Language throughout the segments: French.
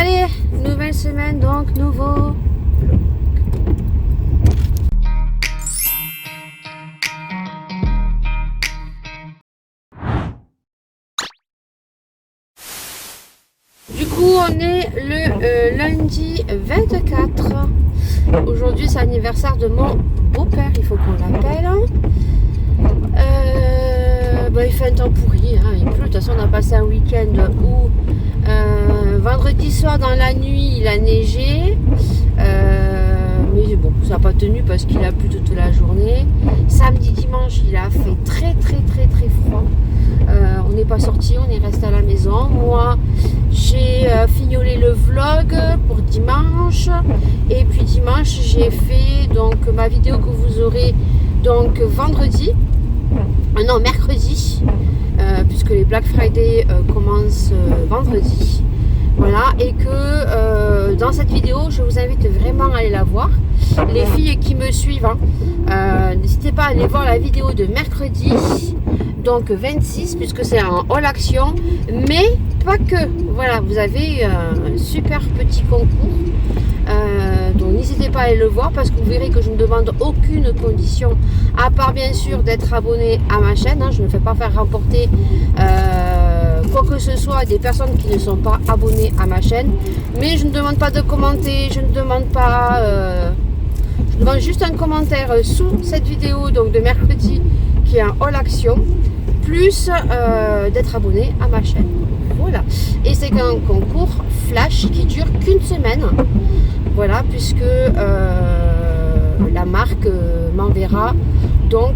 Allez, nouvelle semaine, donc nouveau. Du coup, on est le lundi 24. Aujourd'hui, c'est l'anniversaire de mon beau-père, il faut qu'on l'appelle. Il fait un temps pourri, hein, il pleut. De toute façon, on a passé un week-end où vendredi soir, dans la nuit, il a neigé. Mais bon, ça n'a pas tenu parce qu'il a plu toute la journée. Samedi, dimanche, il a fait très froid. On n'est pas sorti, on est resté à la maison. Moi, j'ai fignolé le vlog pour dimanche. Et puis dimanche, j'ai fait donc ma vidéo que vous aurez donc vendredi. Non, mercredi. Puisque les Black Friday commencent vendredi. Voilà, et que dans cette vidéo, je vous invite vraiment à aller la voir. Les filles qui me suivent, n'hésitez pas à aller voir la vidéo de mercredi, donc 26, puisque c'est un all action, mais pas que. Voilà, vous avez un super petit concours. Donc n'hésitez pas à aller le voir parce que vous verrez que je ne demande aucune condition à part bien sûr d'être abonné à ma chaîne. Je ne fais pas faire remporter quoi que ce soit à des personnes qui ne sont pas abonnées à ma chaîne, mais je ne demande pas de commenter, je ne demande pas je demande juste un commentaire sous cette vidéo donc de mercredi qui est un all action, plus d'être abonné à ma chaîne. Voilà, et c'est un concours flash qui dure qu'une semaine. Voilà, puisque la marque m'enverra donc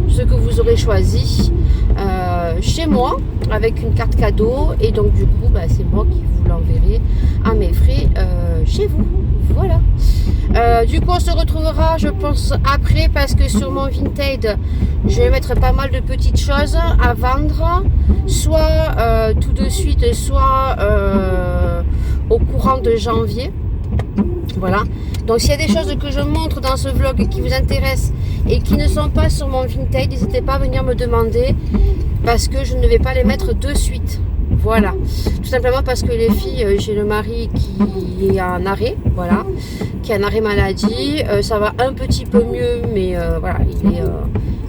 ce que vous aurez choisi chez moi avec une carte cadeau, et donc du coup c'est moi qui vous l'enverrai à mes frais chez vous. Voilà. Du coup on se retrouvera je pense après, parce que sur mon Vinted je vais mettre pas mal de petites choses à vendre, soit tout de suite, soit au courant de janvier. Voilà, donc s'il y a des choses que je montre dans ce vlog qui vous intéressent et qui ne sont pas sur mon Vinted, n'hésitez pas à venir me demander, parce que je ne vais pas les mettre de suite. Voilà, tout simplement parce que les filles, j'ai le mari qui est en arrêt, voilà, qui est en arrêt maladie. Ça va un petit peu mieux, mais voilà,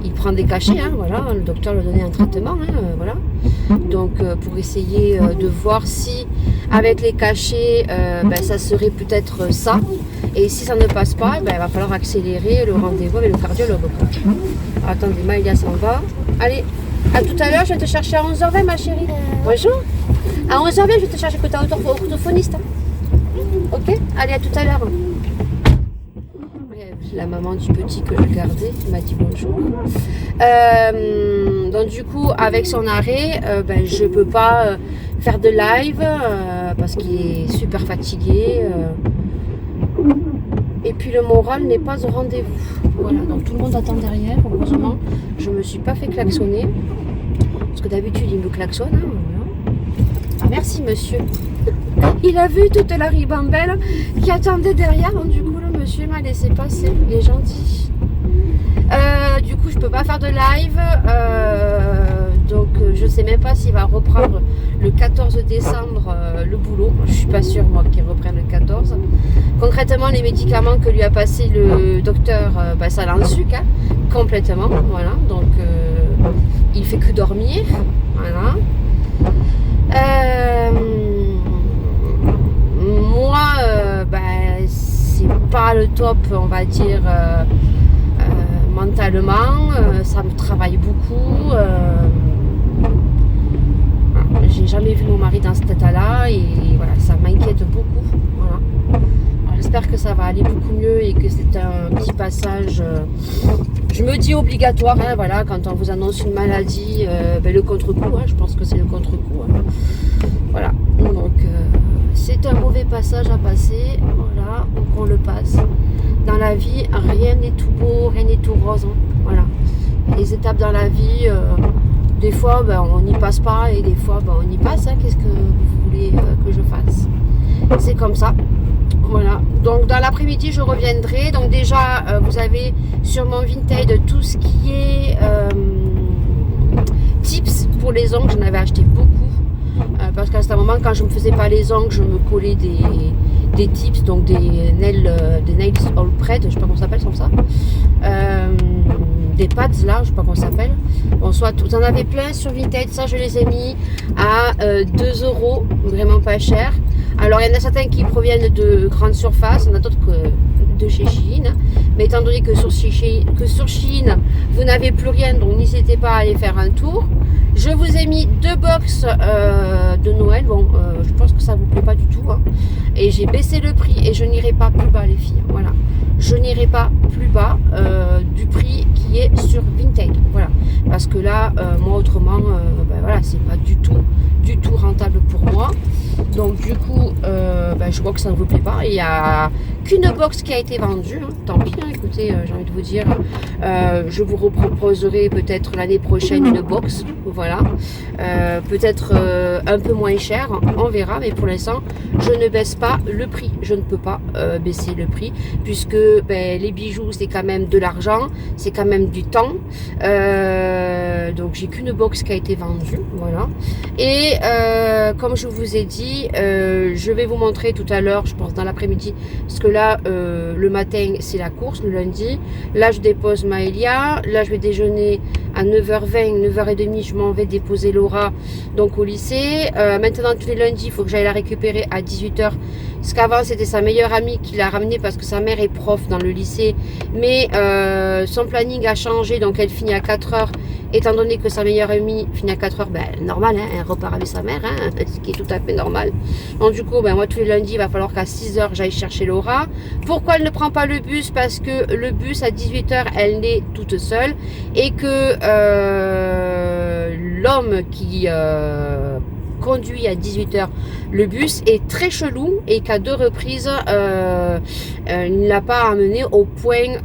il prend des cachets, voilà, le docteur lui a donné un traitement, voilà. Donc pour essayer de voir si avec les cachets ça serait peut-être ça, et si ça ne passe pas, il va falloir accélérer le rendez-vous avec le cardiologue. Attendez, Maïlia s'en va. Allez, à tout à l'heure, je vais te chercher à 11h20 ma chérie. Bonjour. À 11h20 je vais te chercher côté orthophoniste. Ok, allez, à tout à l'heure. La maman du petit que je gardais qui m'a dit bonjour. Donc du coup avec son arrêt, je peux pas faire de live parce qu'il est super fatigué. Et puis le moral n'est pas au rendez-vous. Voilà, donc tout le monde attend derrière. Heureusement, je me suis pas fait klaxonner. Parce que d'habitude il me klaxonne. Voilà. Ah, merci monsieur. Il a vu toute la ribambelle qui attendait derrière. Donc du coup le monsieur m'a laissé passer. Il est gentil. Du coup je peux pas faire de live. Donc je sais même pas s'il va reprendre le 14 décembre le boulot. Je suis pas sûre moi qu'il reprenne le 14. Concrètement les médicaments que lui a passé le docteur, ça l'ensuque complètement. Voilà, donc il fait que dormir. Voilà. Moi c'est pas le top, on va dire, mentalement. Ça me travaille beaucoup. J'ai jamais vu mon mari dans cet état-là, et voilà, ça m'inquiète beaucoup. Voilà. J'espère que ça va aller beaucoup mieux et que c'est un petit passage, je me dis obligatoire, voilà, quand on vous annonce une maladie, le contre-coup, je pense que c'est le contre-coup. Voilà, donc c'est un mauvais passage à passer, voilà, donc on le passe. Dans la vie, rien n'est tout beau, rien n'est tout rose, voilà. Les étapes dans la vie, des fois on n'y passe pas, et des fois on y passe. Qu'est-ce que vous voulez que je fasse? C'est comme ça. Voilà, donc dans l'après-midi je reviendrai. Donc déjà vous avez sur mon Vinted tout ce qui est tips pour les ongles. J'en avais acheté beaucoup parce qu'à ce moment, quand je me faisais pas les ongles, je me collais des tips, donc des nails all pred, je sais pas comment ça s'appelle comme ça. Des pads là, je sais pas comment ça s'appelle. Bon, soit vous en avez plein sur Vinted, ça je les ai mis à 2 €, vraiment pas cher. Alors il y en a certains qui proviennent de grandes surfaces, il y en a d'autres de chez Shein. Mais étant donné que sur Shein, vous n'avez plus rien, donc n'hésitez pas à aller faire un tour. Je vous ai mis 2 box de Noël. Bon, je pense que ça vous plaît pas du tout. Hein. Et j'ai baissé le prix et je n'irai pas plus bas, les filles. Voilà. Je n'irai pas plus bas du prix qui est sur Vinted. Voilà. Parce que là, moi, autrement, ben voilà, c'est pas du tout rentable pour moi. Donc, du coup, ben, je vois que ça ne vous plaît pas. Il n'y a qu'une box qui a été vendue. Hein. Tant pis, hein, écoutez, j'ai envie de vous dire, je vous reproposerai peut-être l'année prochaine une box. Voilà. Peut-être un peu moins cher. On verra. Mais pour l'instant, je ne baisse pas le prix. Je ne peux pas baisser le prix puisque ben, les bijoux, c'est quand même de l'argent. C'est quand même du temps. Donc, j'ai qu'une box qui a été vendue. Voilà. Et comme je vous ai dit, je vais vous montrer tout à l'heure, je pense dans l'après-midi, parce que là, le matin, c'est la course, le lundi. Là, je dépose Maëlia. Là, je vais déjeuner à 9h20, 9h30, je m'en vais déposer Laura donc au lycée. Maintenant, tous les lundis, il faut que j'aille la récupérer à 18h. Parce qu'avant, c'était sa meilleure amie qui l'a ramenée parce que sa mère est prof dans le lycée. Mais son planning a changé, donc elle finit à 4h. Étant donné que sa meilleure amie finit à 4h, ben, normal, hein, elle repart avec sa mère, hein, ce qui est tout à fait normal. Donc du coup, ben, moi, tous les lundis, il va falloir qu'à 6h, j'aille chercher Laura. Pourquoi elle ne prend pas le bus? Parce que le bus, à 18h, elle n'est toute seule. Et que l'homme qui conduit à 18h le bus est très chelou et qu'à 2 reprises il ne l'a pas amené au point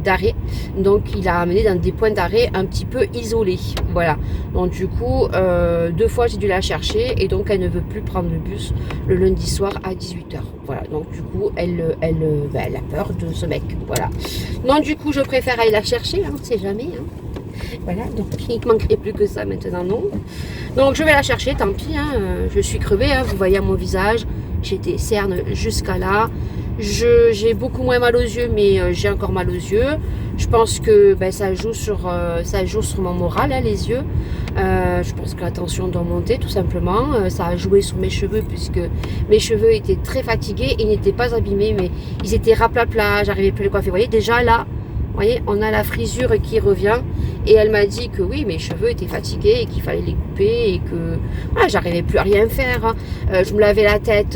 d'arrêt, donc il l'a amené dans des points d'arrêt un petit peu isolés. Voilà, donc du coup 2 fois j'ai dû la chercher et donc elle ne veut plus prendre le bus le lundi soir à 18h. Voilà, donc du coup elle a peur de ce mec. Voilà, donc du coup je préfère aller la chercher, hein, on ne sait jamais, hein. Voilà, donc il ne manquerait plus que ça maintenant, non. Donc je vais la chercher, tant pis, hein, je suis crevée, hein, vous voyez à mon visage, j'ai des cernes jusqu'à là. J'ai beaucoup moins mal aux yeux, mais j'ai encore mal aux yeux. Je pense que ben, ça joue sur mon moral, hein, les yeux. Je pense que la tension doit monter, tout simplement. Ça a joué sur mes cheveux, puisque mes cheveux étaient très fatigués. Ils n'étaient pas abîmés, mais ils étaient raplapla, j'arrivais plus à les coiffer. Vous voyez, déjà là, vous voyez, on a la frisure qui revient. Et elle m'a dit que oui, mes cheveux étaient fatigués et qu'il fallait les couper et que voilà, j'arrivais plus à rien faire. Hein. Je me lavais la tête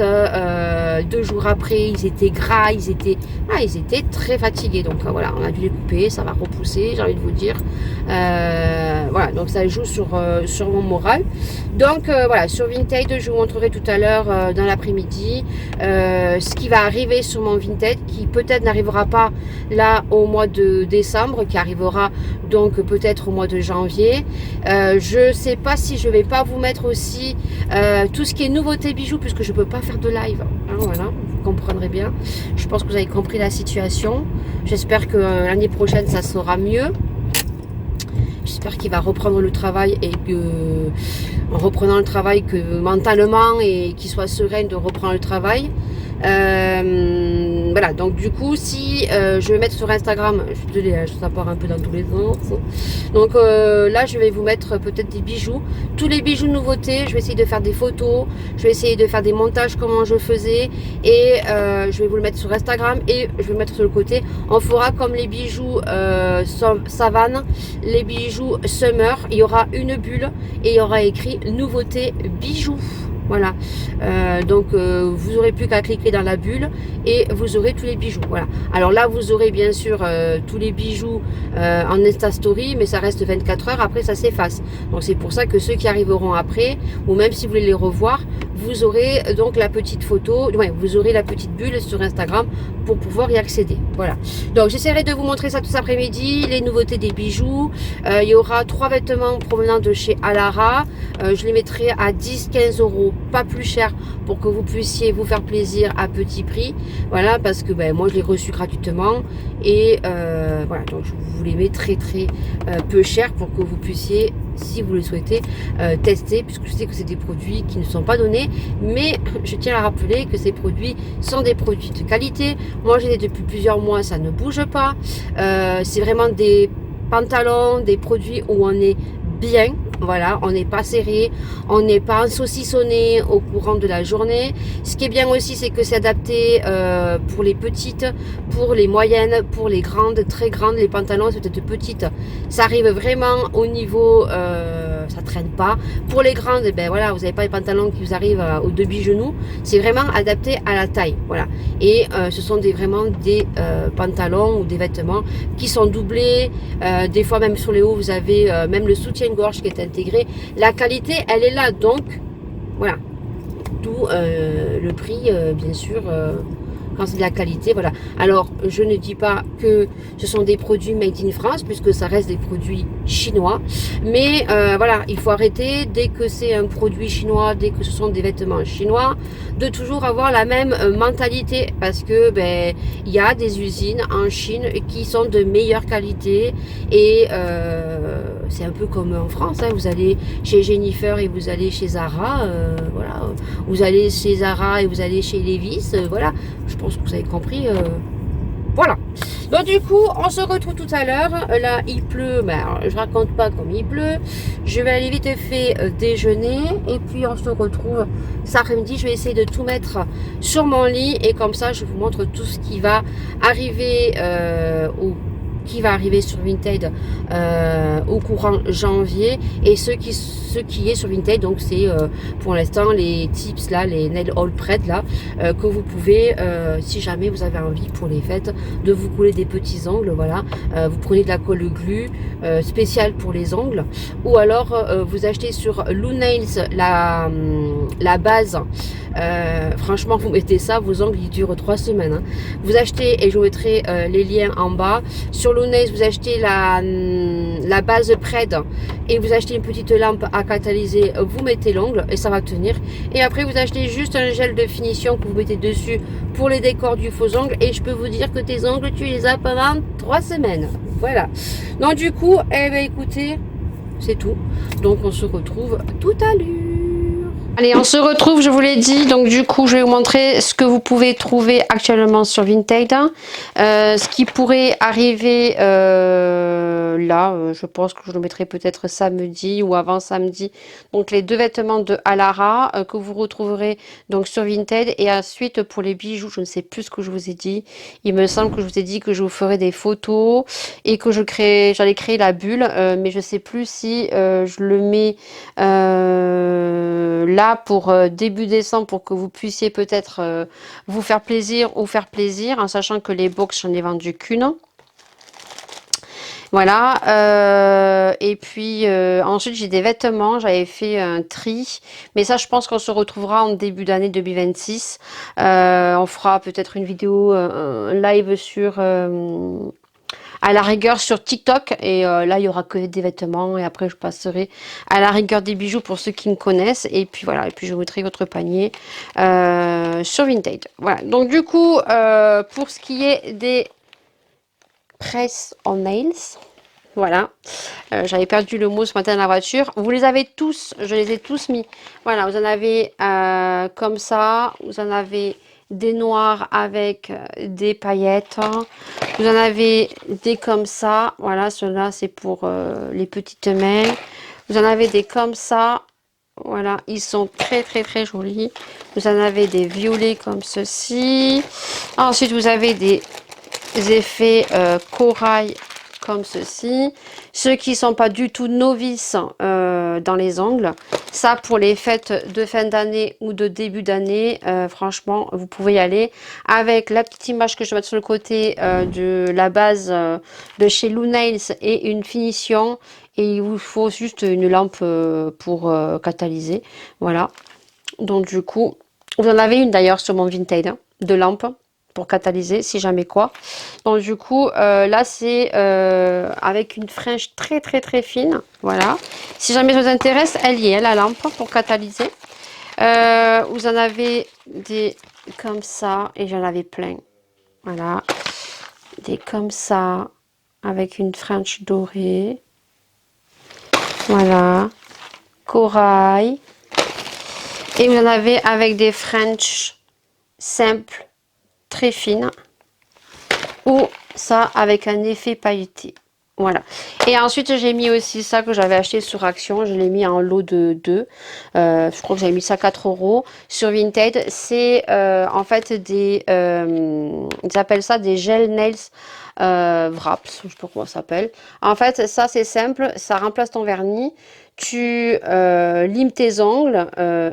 2 jours après, ils étaient gras, ils étaient très fatigués. Donc voilà, on a dû les couper, ça va repousser, j'ai envie de vous dire. Voilà, donc ça joue sur mon moral. Donc voilà, sur Vinted, je vous montrerai tout à l'heure dans l'après-midi ce qui va arriver sur mon Vinted, qui peut-être n'arrivera pas là au mois de décembre, qui arrivera donc peut-être au mois de janvier. Je sais pas si je vais pas vous mettre aussi tout ce qui est nouveauté bijoux, puisque je peux pas faire de live, hein, voilà, vous comprendrez bien. Je pense que vous avez compris la situation. J'espère que l'année prochaine ça sera mieux. J'espère qu'il va reprendre le travail et que, en reprenant le travail, que mentalement et qu'il soit serein de reprendre le travail. Voilà, donc du coup, si je vais mettre sur Instagram, je suis désolée, ça part un peu dans tous les sens. Donc là, je vais vous mettre peut-être des bijoux, tous les bijoux nouveautés. Je vais essayer de faire des photos, je vais essayer de faire des montages comment je faisais, et je vais vous le mettre sur Instagram et je vais le mettre sur le côté. On fera comme les bijoux savane, les bijoux summer. Il y aura une bulle et il y aura écrit nouveauté bijoux. Voilà, donc vous aurez plus qu'à cliquer dans la bulle et vous aurez tous les bijoux. Voilà, alors là vous aurez bien sûr tous les bijoux en Insta Story, mais ça reste 24 heures, après ça s'efface. Donc c'est pour ça que ceux qui arriveront après, ou même si vous voulez les revoir, vous aurez donc la petite photo, ouais, vous aurez la petite bulle sur Instagram pour pouvoir y accéder. Voilà, donc j'essaierai de vous montrer ça tout cet après-midi, les nouveautés des bijoux. Il y aura 3 vêtements provenant de chez Alara, je les mettrai à 10-15 €, pas plus cher, pour que vous puissiez vous faire plaisir à petit prix. Voilà, parce que ben, moi je l'ai reçu gratuitement et voilà, donc je vous les mets très peu cher pour que vous puissiez si vous le souhaitez tester, puisque je sais que c'est des produits qui ne sont pas donnés, mais je tiens à rappeler que ces produits sont des produits de qualité. Moi j'ai depuis plusieurs mois, ça ne bouge pas. C'est vraiment des pantalons, des produits où on est bien, voilà, on n'est pas serré, on n'est pas saucissonné au courant de la journée. Ce qui est bien aussi, c'est que c'est adapté pour les petites, pour les moyennes, pour les grandes, très grandes. Les pantalons, c'est peut-être petites, ça arrive vraiment au niveau, ça traîne pas. Pour les grandes, ben voilà, vous n'avez pas les pantalons qui vous arrivent au demi-genou. C'est vraiment adapté à la taille, voilà. Et ce sont vraiment des pantalons ou des vêtements qui sont doublés. Des fois même sur les hauts, vous avez même le soutien-gorge qui est intégré. La qualité, elle est là, donc voilà. D'où le prix, bien sûr, quand c'est de la qualité, voilà. Alors, je ne dis pas que ce sont des produits made in France, puisque ça reste des produits chinois. Mais voilà, il faut arrêter, dès que c'est un produit chinois, dès que ce sont des vêtements chinois, de toujours avoir la même mentalité. Parce que, ben, il y a des usines en Chine qui sont de meilleure qualité. Et c'est un peu comme en France, hein. Vous allez chez Jennifer et vous allez chez Zara, voilà. Vous allez chez Zara et vous allez chez Levi's, voilà. Je pense que vous avez compris. Voilà. Donc du coup, on se retrouve tout à l'heure. Là, il pleut, mais alors, je raconte pas comme il pleut. Je vais aller vite fait déjeuner et puis on se retrouve cet après-midi. Je vais essayer de tout mettre sur mon lit et comme ça, je vous montre tout ce qui va arriver sur Vinted au courant janvier et ce qui est sur Vinted, donc c'est pour l'instant les tips là, les nail all prêt là, que vous pouvez si jamais vous avez envie pour les fêtes de vous coller des petits ongles, voilà, vous prenez de la colle glu spéciale pour les ongles ou alors vous achetez sur Lou Nails la base. Franchement, vous mettez ça, vos ongles ils durent 3 semaines, hein. Vous achetez, et je vous mettrai les liens en bas. Sur Lunaise, vous achetez la base Pred et vous achetez une petite lampe à catalyser, vous mettez l'ongle et ça va tenir. Et après, vous achetez juste un gel de finition que vous mettez dessus pour les décors du faux ongle. Et je peux vous dire que tes ongles, tu les as pendant 3 semaines. Voilà. Donc du coup, eh ben écoutez, c'est tout. Donc on se retrouve tout à l'heure. Allez, on se retrouve, je vous l'ai dit. Donc du coup, je vais vous montrer ce que vous pouvez trouver actuellement sur Vinted. Ce qui pourrait arriver là, je pense que je le mettrai peut-être samedi ou avant samedi. Donc les deux vêtements de Alara que vous retrouverez donc sur Vinted. Et ensuite pour les bijoux, je ne sais plus ce que je vous ai dit. Il me semble que je vous ai dit que je vous ferai des photos et que j'allais créer la bulle. Mais je ne sais plus si je le mets là pour début décembre pour que vous puissiez peut-être vous faire plaisir ou faire plaisir en sachant que les box j'en ai vendu qu'une. Voilà, et puis ensuite j'ai des vêtements, j'avais fait un tri, mais ça je pense qu'on se retrouvera en début d'année 2026. On fera peut-être une vidéo, un live sur à la rigueur sur TikTok et là il y aura que des vêtements et après je passerai à la rigueur des bijoux pour ceux qui me connaissent et puis voilà, et puis je vous mettrai votre panier sur Vinted. Voilà, donc du coup pour ce qui est des press on nails, voilà, j'avais perdu le mot ce matin dans la voiture. Vous les avez tous, je les ai tous mis. Voilà, vous en avez comme ça, vous en avez des noirs avec des paillettes, vous en avez des comme ça, voilà, ceux-là c'est pour les petites mains. Vous en avez des comme ça, voilà, ils sont très très très jolis. Vous en avez des violets comme ceci. Ensuite vous avez des effets corail comme ceci. Ceux qui sont pas du tout novices dans les ongles, ça pour les fêtes de fin d'année ou de début d'année, franchement vous pouvez y aller avec la petite image que je vais mettre sur le côté de la base de chez Lou Nails et une finition, et il vous faut juste une lampe pour catalyser, voilà. Donc du coup vous en avez une d'ailleurs sur mon Vinted hein, de lampe pour catalyser si jamais quoi. Donc du coup là c'est avec une frange très très très fine, voilà. Si jamais ça vous intéresse, elle y est la lampe pour catalyser. Vous en avez des comme ça et j'en avais plein, voilà, des comme ça avec une frange dorée. Voilà. Corail. Et vous en avez avec des French simples, très fines. Ou ça avec un effet pailleté. Voilà. Et ensuite, j'ai mis aussi ça que j'avais acheté sur Action. Je l'ai mis en lot de 2. Je crois que j'avais mis ça 4 euros. Sur Vinted, c'est en fait des... ils appellent ça des gel nails wraps. Je ne sais pas comment ça s'appelle. En fait, ça, c'est simple. Ça remplace ton vernis. Tu limes tes ongles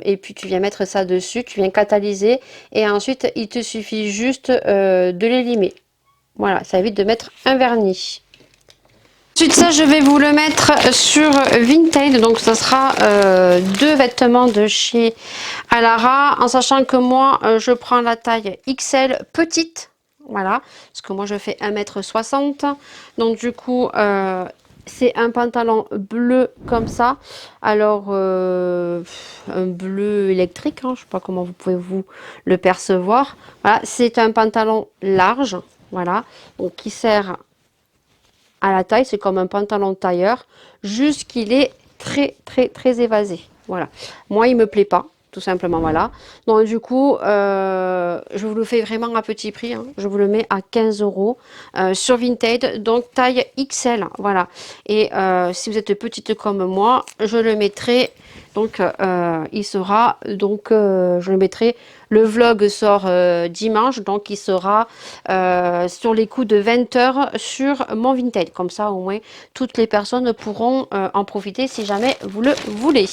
et puis tu viens mettre ça dessus. Tu viens catalyser. Et ensuite, il te suffit juste de les limer. Voilà, ça évite de mettre un vernis. Ensuite, ça, je vais vous le mettre sur Vinted. Donc, ça sera 2 vêtements de chez Alara. En sachant que moi, je prends la taille XL petite. Voilà, parce que moi, je fais 1,60 m. Donc, du coup, c'est un pantalon bleu comme ça. Alors, un bleu électrique, hein, je ne sais pas comment vous pouvez vous le percevoir. Voilà, c'est un pantalon large. Voilà, donc qui sert à la taille, c'est comme un pantalon tailleur, juste qu'il est très évasé. Voilà, moi il me plaît pas, tout simplement, voilà. Donc du coup, je vous le fais vraiment à petit prix, hein. Je vous le mets à 15 euros sur Vinted, donc taille XL, voilà. Et si vous êtes petite comme moi, je le mettrai, donc il sera, donc je le mettrai. Le vlog sort dimanche, donc il sera sur les coups de 20 h sur mon Vinted. Comme ça, au moins, toutes les personnes pourront en profiter si jamais vous le voulez.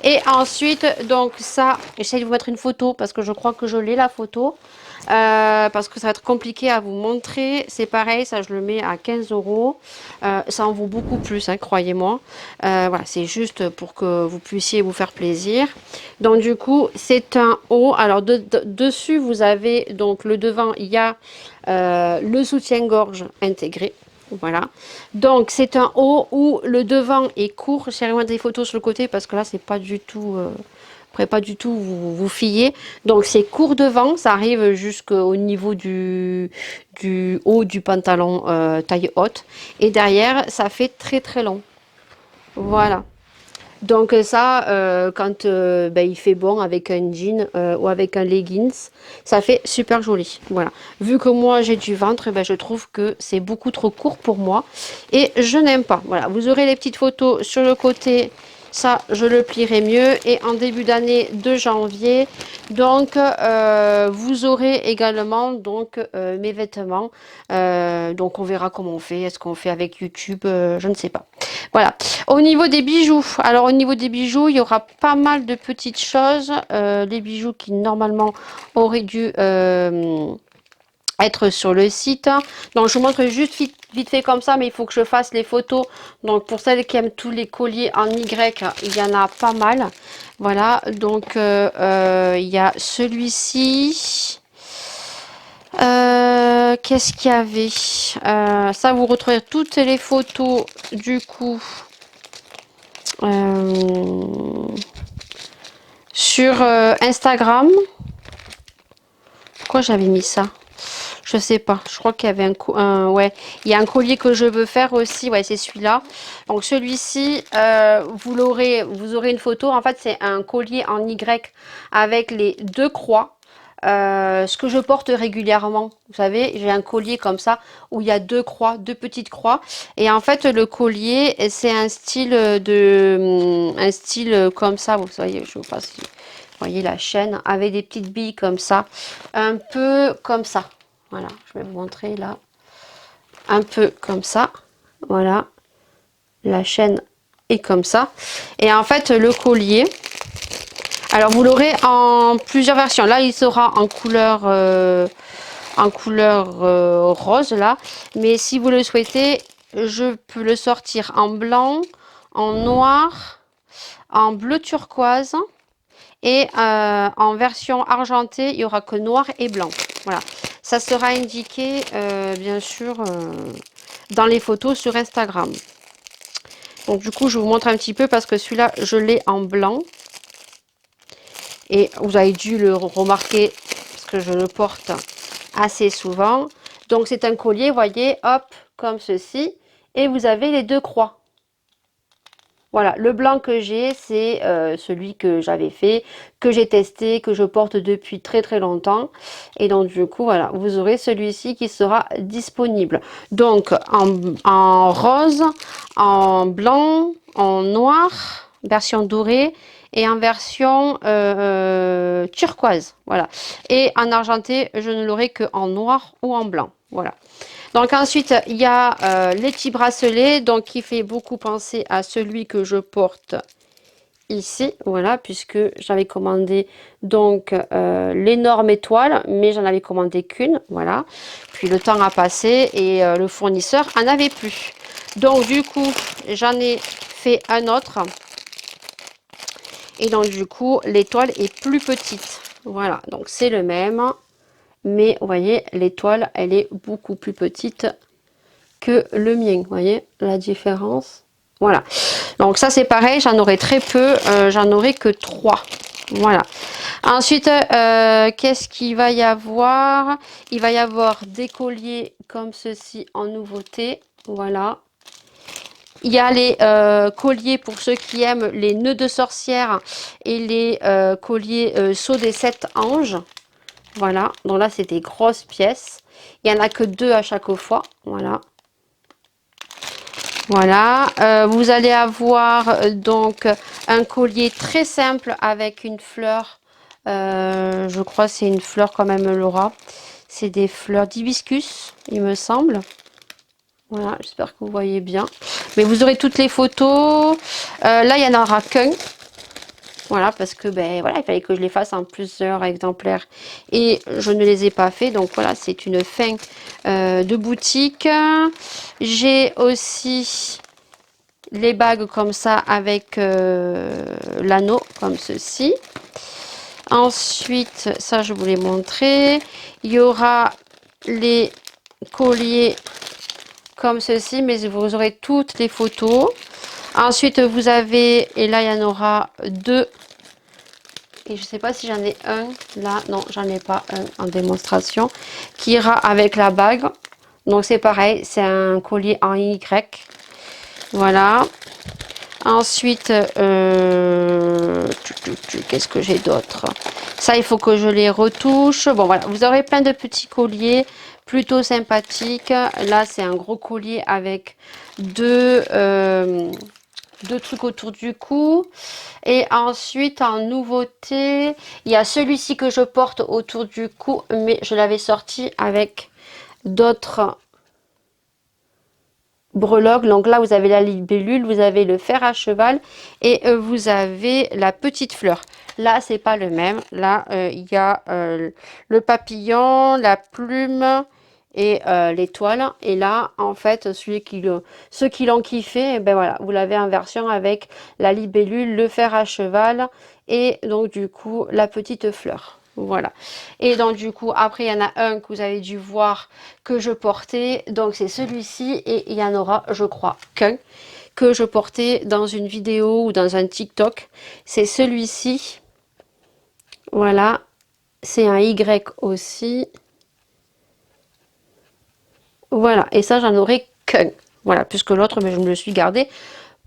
Et ensuite, donc ça, j'essaie de vous mettre une photo parce que je crois que je l'ai la photo. Parce que ça va être compliqué à vous montrer. C'est pareil, ça je le mets à 15 euros. Ça en vaut beaucoup plus, hein, croyez-moi. Voilà, c'est juste pour que vous puissiez vous faire plaisir. Donc du coup, c'est un haut. Alors dessus, vous avez donc le devant, il y a le soutien-gorge intégré. Voilà. Donc c'est un haut où le devant est court. J'ai remis des photos sur le côté parce que là, c'est pas du tout... pas du tout vous fier. Donc c'est court devant, ça arrive jusqu'au niveau du haut du pantalon taille haute. Et derrière, ça fait très long. Voilà. Donc ça, quand il fait bon avec un jean ou avec un leggings, ça fait super joli. Voilà. Vu que moi j'ai du ventre, je trouve que c'est beaucoup trop court pour moi. Et je n'aime pas. Voilà. Vous aurez les petites photos sur le côté. Ça, je le plierai mieux. Et en début d'année de janvier, donc, vous aurez également donc mes vêtements. Donc, on verra comment on fait. Est-ce qu'on fait avec YouTube? Je ne sais pas. Voilà. Au niveau des bijoux, alors au niveau des bijoux, il y aura pas mal de petites choses. Les bijoux qui normalement auraient dû être sur le site. Donc je vous montre juste vite fait comme ça, mais il faut que je fasse les photos. Donc pour celles qui aiment tous les colliers en Y, il y en a pas mal. Voilà, donc il y a celui-ci. Qu'est-ce qu'il y avait ça, vous retrouverez toutes les photos du coup sur Instagram. Pourquoi j'avais mis ça? Je sais pas, je crois qu'il y avait ouais, il y a un collier que je veux faire aussi, ouais, c'est celui-là. Donc celui-ci, vous aurez une photo. En fait, c'est un collier en Y avec les 2 croix. Ce que je porte régulièrement, vous savez, j'ai un collier comme ça où il y a 2 croix, 2 petites croix. Et en fait, le collier, c'est un style comme ça. Vous voyez, je vous passe. Vous voyez la chaîne avec des petites billes comme ça, un peu comme ça. Voilà, je vais vous montrer là, un peu comme ça. Voilà, la chaîne est comme ça. Et en fait, le collier, alors vous l'aurez en plusieurs versions. Là, il sera en couleur rose là. Mais si vous le souhaitez, je peux le sortir en blanc, en noir, en bleu turquoise. Et en version argentée, il n'y aura que noir et blanc. Voilà. Ça sera indiqué, bien sûr, dans les photos sur Instagram. Donc, du coup, je vous montre un petit peu parce que celui-là, je l'ai en blanc. Et vous avez dû le remarquer parce que je le porte assez souvent. Donc, c'est un collier, vous voyez, hop, comme ceci. Et vous avez les 2 croix. Voilà, le blanc que j'ai, c'est celui que j'avais fait, que j'ai testé, que je porte depuis très très longtemps. Et donc du coup, voilà, vous aurez celui-ci qui sera disponible. Donc en rose, en blanc, en noir, version dorée et en version turquoise. Voilà. Et en argenté, je ne l'aurai que en noir ou en blanc. Voilà. Donc ensuite, il y a les petits bracelets, donc qui fait beaucoup penser à celui que je porte ici, voilà, puisque j'avais commandé donc l'énorme étoile, mais j'en avais commandé qu'une, voilà. Puis le temps a passé et le fournisseur en avait plus. Donc du coup, j'en ai fait un autre. Et donc du coup, l'étoile est plus petite. Voilà, donc c'est le même. Mais vous voyez, l'étoile, elle est beaucoup plus petite que le mien. Vous voyez la différence? Voilà. Donc ça, c'est pareil, j'en aurai très peu. J'en aurai que 3. Voilà. Ensuite, qu'est-ce qu'il va y avoir? Il va y avoir des colliers comme ceci en nouveauté. Voilà. Il y a les colliers pour ceux qui aiment les nœuds de sorcière et les colliers sceaux des 7 anges. Voilà, donc là c'est des grosses pièces. Il n'y en a que 2 à chaque fois. Voilà. Voilà. Vous allez avoir donc un collier très simple avec une fleur. Je crois que c'est une fleur quand même Laura. C'est des fleurs d'hibiscus, il me semble. Voilà, j'espère que vous voyez bien. Mais vous aurez toutes les photos. Là, il n'y en aura qu'un. Voilà, parce que ben voilà, il fallait que je les fasse en plusieurs exemplaires et je ne les ai pas fait. Donc voilà, c'est une fin de boutique. J'ai aussi les bagues comme ça avec l'anneau comme ceci. Ensuite, ça je vous l'ai montré. Il y aura les colliers comme ceci, mais vous aurez toutes les photos. Ensuite, vous avez, et là, il y en aura 2. Et je ne sais pas si j'en ai un. Là, non, j'en ai pas un en démonstration. Qui ira avec la bague. Donc, c'est pareil. C'est un collier en Y. Voilà. Ensuite, qu'est-ce que j'ai d'autre? Ça, il faut que je les retouche. Bon, voilà. Vous aurez plein de petits colliers plutôt sympathiques. Là, c'est un gros collier avec deux trucs autour du cou. Et ensuite, en nouveauté, il y a celui-ci que je porte autour du cou, mais je l'avais sorti avec d'autres breloques. Donc là, vous avez la libellule, vous avez le fer à cheval et vous avez la petite fleur. Là, c'est pas le même. Là, il y a le papillon, la plume et l'étoile. Et là, en fait, ceux qui l'ont kiffé, ben voilà, vous l'avez en version avec la libellule, le fer à cheval et donc du coup la petite fleur. Voilà. Et donc du coup, après, il y en a un que vous avez dû voir que je portais. Donc c'est celui-ci et il y en aura, je crois, qu'un que je portais dans une vidéo ou dans un TikTok. C'est celui-ci. Voilà. C'est un Y aussi. Voilà, et ça, j'en aurai qu'un. Voilà, puisque l'autre, mais je me le suis gardé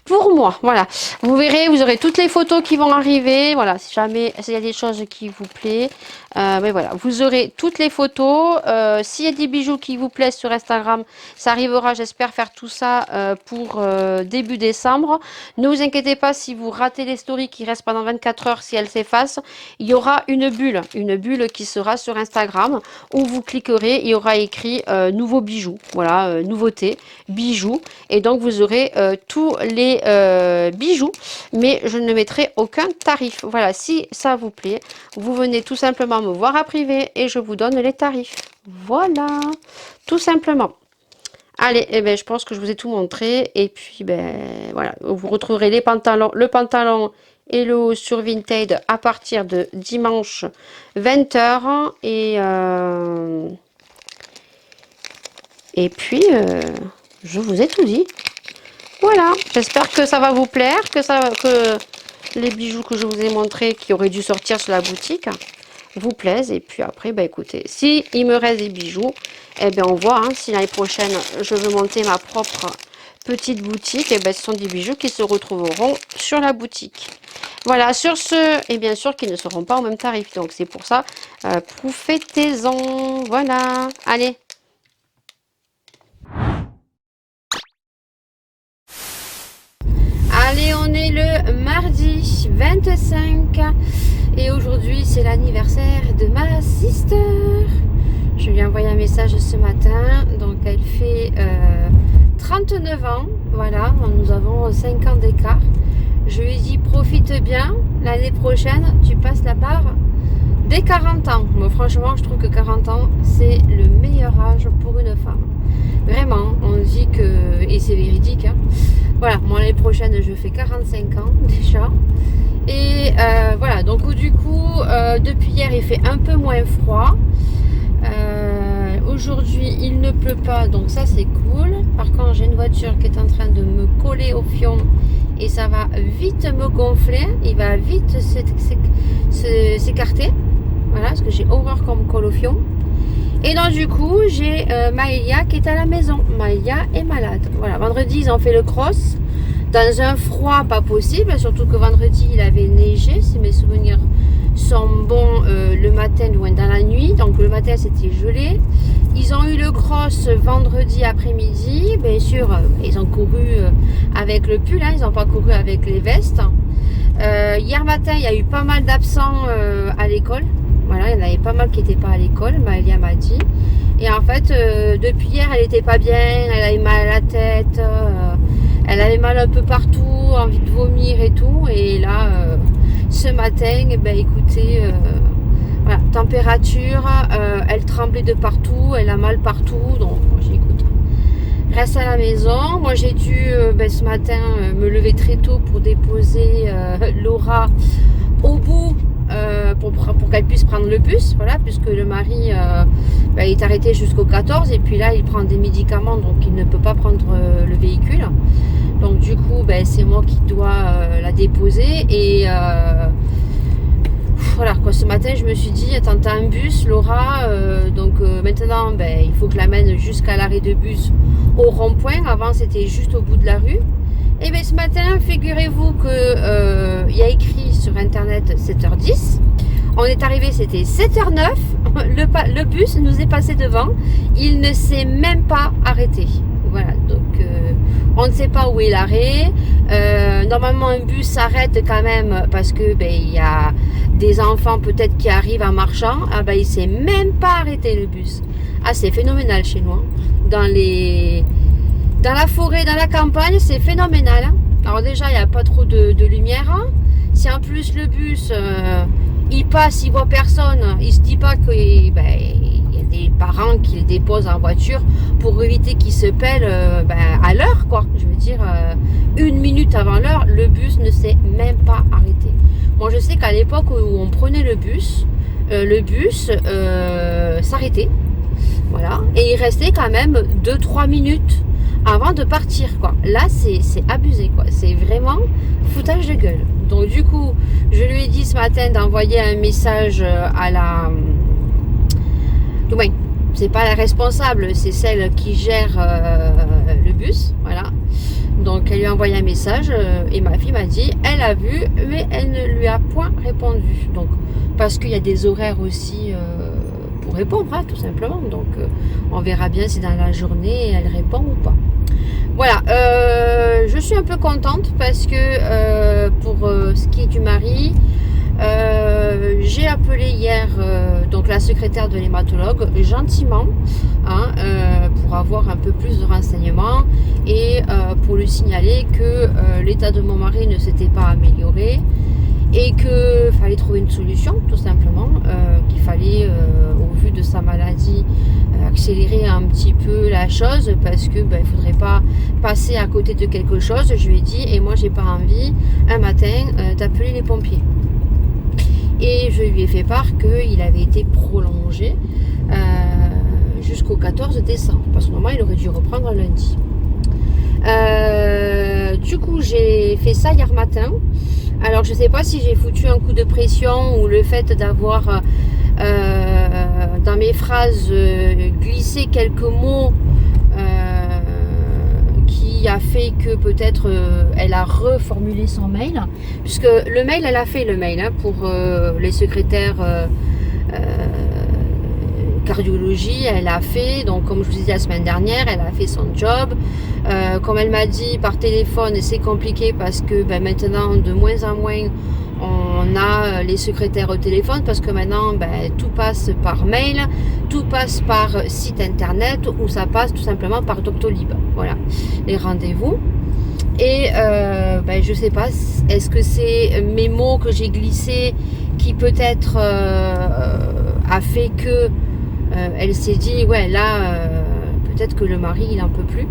pour moi. Voilà, vous verrez, vous aurez toutes les photos qui vont arriver. Voilà, si jamais il y a des choses qui vous plaisent, mais voilà, vous aurez toutes les photos. S'il y a des bijoux qui vous plaisent sur Instagram, ça arrivera, j'espère, faire tout ça pour début décembre. Ne vous inquiétez pas si vous ratez les stories qui restent pendant 24 heures, si elles s'effacent, il y aura une bulle qui sera sur Instagram où vous cliquerez, il y aura écrit nouveaux bijoux, voilà, nouveautés, bijoux, et donc vous aurez tous les bijoux, mais je ne mettrai aucun tarif. Voilà, si ça vous plaît, vous venez tout simplement me voir à privé et je vous donne les tarifs. Voilà, tout simplement. Allez, eh ben, je pense que je vous ai tout montré. Et puis, ben, voilà, vous retrouverez les pantalons, le pantalon et le haut sur Vinted à partir de dimanche 20 h. Et puis, je vous ai tout dit. Voilà, j'espère que ça va vous plaire, que les bijoux que je vous ai montrés, qui auraient dû sortir sur la boutique, vous plaisent. Et puis après, bah écoutez, si il me reste des bijoux, eh bien on voit, hein, si l'année prochaine, je veux monter ma propre petite boutique, et ben, ce sont des bijoux qui se retrouveront sur la boutique. Voilà, sur ce, et bien sûr qu'ils ne seront pas au même tarif. Donc c'est pour ça, profitez-en. Voilà, allez. Allez, on est le mardi 25 et aujourd'hui c'est l'anniversaire de ma sister. Je lui ai envoyé un message ce matin, donc elle fait 39 ans, voilà, nous avons 5 ans d'écart. Je lui ai dit profite bien, l'année prochaine tu passes la barre des 40 ans. Moi franchement je trouve que 40 ans c'est le meilleur âge pour une femme. Vraiment, on dit que, et c'est véridique, hein. Voilà, moi l'année prochaine je fais 45 ans déjà. Et voilà, donc du coup, depuis hier il fait un peu moins froid. Aujourd'hui il ne pleut pas, donc ça c'est cool. Par contre j'ai une voiture qui est en train de me coller au fion et ça va vite me gonfler. Il va vite s'écarter. Voilà, parce que j'ai horreur qu'on me colle au fion. Et donc du coup j'ai Maëlia qui est à la maison. Maëlia est malade. Voilà, vendredi ils ont fait le cross dans un froid pas possible, surtout que vendredi il avait neigé, si mes souvenirs sont bons, le matin ou dans la nuit, donc le matin c'était gelé. Ils ont eu le cross vendredi après-midi, bien sûr ils ont couru avec le pull, hein, ils n'ont pas couru avec les vestes. Hier matin il y a eu pas mal d'absents à l'école. Voilà, il y en avait pas mal qui n'étaient pas à l'école, Maëlia m'a dit. Et en fait, depuis hier, elle n'était pas bien, elle avait mal à la tête, elle avait mal un peu partout, envie de vomir et tout. Et là, ce matin, ben, écoutez, voilà, température, elle tremblait de partout, elle a mal partout. Donc, j'ai écoute, reste à la maison. Moi, j'ai dû, ben, ce matin, me lever très tôt pour déposer Laura au bout. Pour qu'elle puisse prendre le bus, voilà, puisque le mari ben, est arrêté jusqu'au 14 et puis là il prend des médicaments donc il ne peut pas prendre le véhicule, donc du coup ben, c'est moi qui dois la déposer et voilà quoi. Ce matin je me suis dit attends, t'as un bus Laura, donc maintenant ben, il faut que je l'amène jusqu'à l'arrêt de bus au rond-point. Avant c'était juste au bout de la rue. Et bien ce matin, figurez-vous que y a écrit sur internet 7h10. On est arrivé, c'était 7h09. Le bus nous est passé devant. Il ne s'est même pas arrêté. Voilà, donc on ne sait pas où est l'arrêt. Normalement, un bus s'arrête quand même parce que ben, y a des enfants peut-être qui arrivent en marchant. Ah ben, il s'est même pas arrêté le bus. Ah, c'est phénoménal chez nous. Hein. Dans la forêt, dans la campagne, c'est phénoménal. Hein. Alors déjà, il n'y a pas trop de lumière. Hein. Si en plus le bus, il passe, il voit personne, il ne se dit pas qu'il ben, y a des parents qui le déposent en voiture pour éviter qu'il se pèle ben, à l'heure, quoi. Je veux dire, 1 minute avant l'heure, le bus ne s'est même pas arrêté. Moi, je sais qu'à l'époque où on prenait le bus s'arrêtait. Voilà. Et il restait quand même 2-3 minutes avant de partir, quoi. Là c'est abusé, quoi. C'est vraiment foutage de gueule. Donc du coup je lui ai dit ce matin d'envoyer un message à la du moins c'est pas la responsable, c'est celle qui gère le bus, voilà. Donc elle lui a envoyé un message et ma fille m'a dit elle a vu mais elle ne lui a point répondu, donc parce qu'il y a des horaires aussi pour répondre, hein, tout simplement. Donc on verra bien si dans la journée elle répond ou pas. Voilà, je suis un peu contente parce que pour ce qui est du mari, j'ai appelé hier donc la secrétaire de l'hématologue gentiment, hein, pour avoir un peu plus de renseignements et pour lui signaler que l'état de mon mari ne s'était pas amélioré et qu'il fallait trouver une solution tout simplement, qu'il fallait au vu de sa maladie accélérer un petit peu la chose parce que ben, il faudrait pas passer à côté de quelque chose. Je lui ai dit et moi j'ai pas envie un matin d'appeler les pompiers, et je lui ai fait part qu'il avait été prolongé jusqu'au 14 décembre parce que normalement il aurait dû reprendre lundi. Du coup j'ai fait ça hier matin. Alors je sais pas si j'ai foutu un coup de pression ou le fait d'avoir dans mes phrases glissé quelques mots qui qui a fait que peut-être elle a reformulé son mail, puisque le mail, elle a fait le mail hein, pour les secrétaires cardiologie, elle a fait, donc comme je vous disais la semaine dernière, elle a fait son job. Comme elle m'a dit par téléphone, c'est compliqué parce que ben, maintenant, de moins en moins, on a les secrétaires au téléphone parce que maintenant, ben, tout passe par mail, tout passe par site internet ou ça passe tout simplement par Doctolib. Voilà, les rendez-vous. Et ben, je sais pas, est-ce que c'est mes mots que j'ai glissés qui peut-être a fait que elle s'est dit, ouais, là, peut-être que le mari, il en peut plus.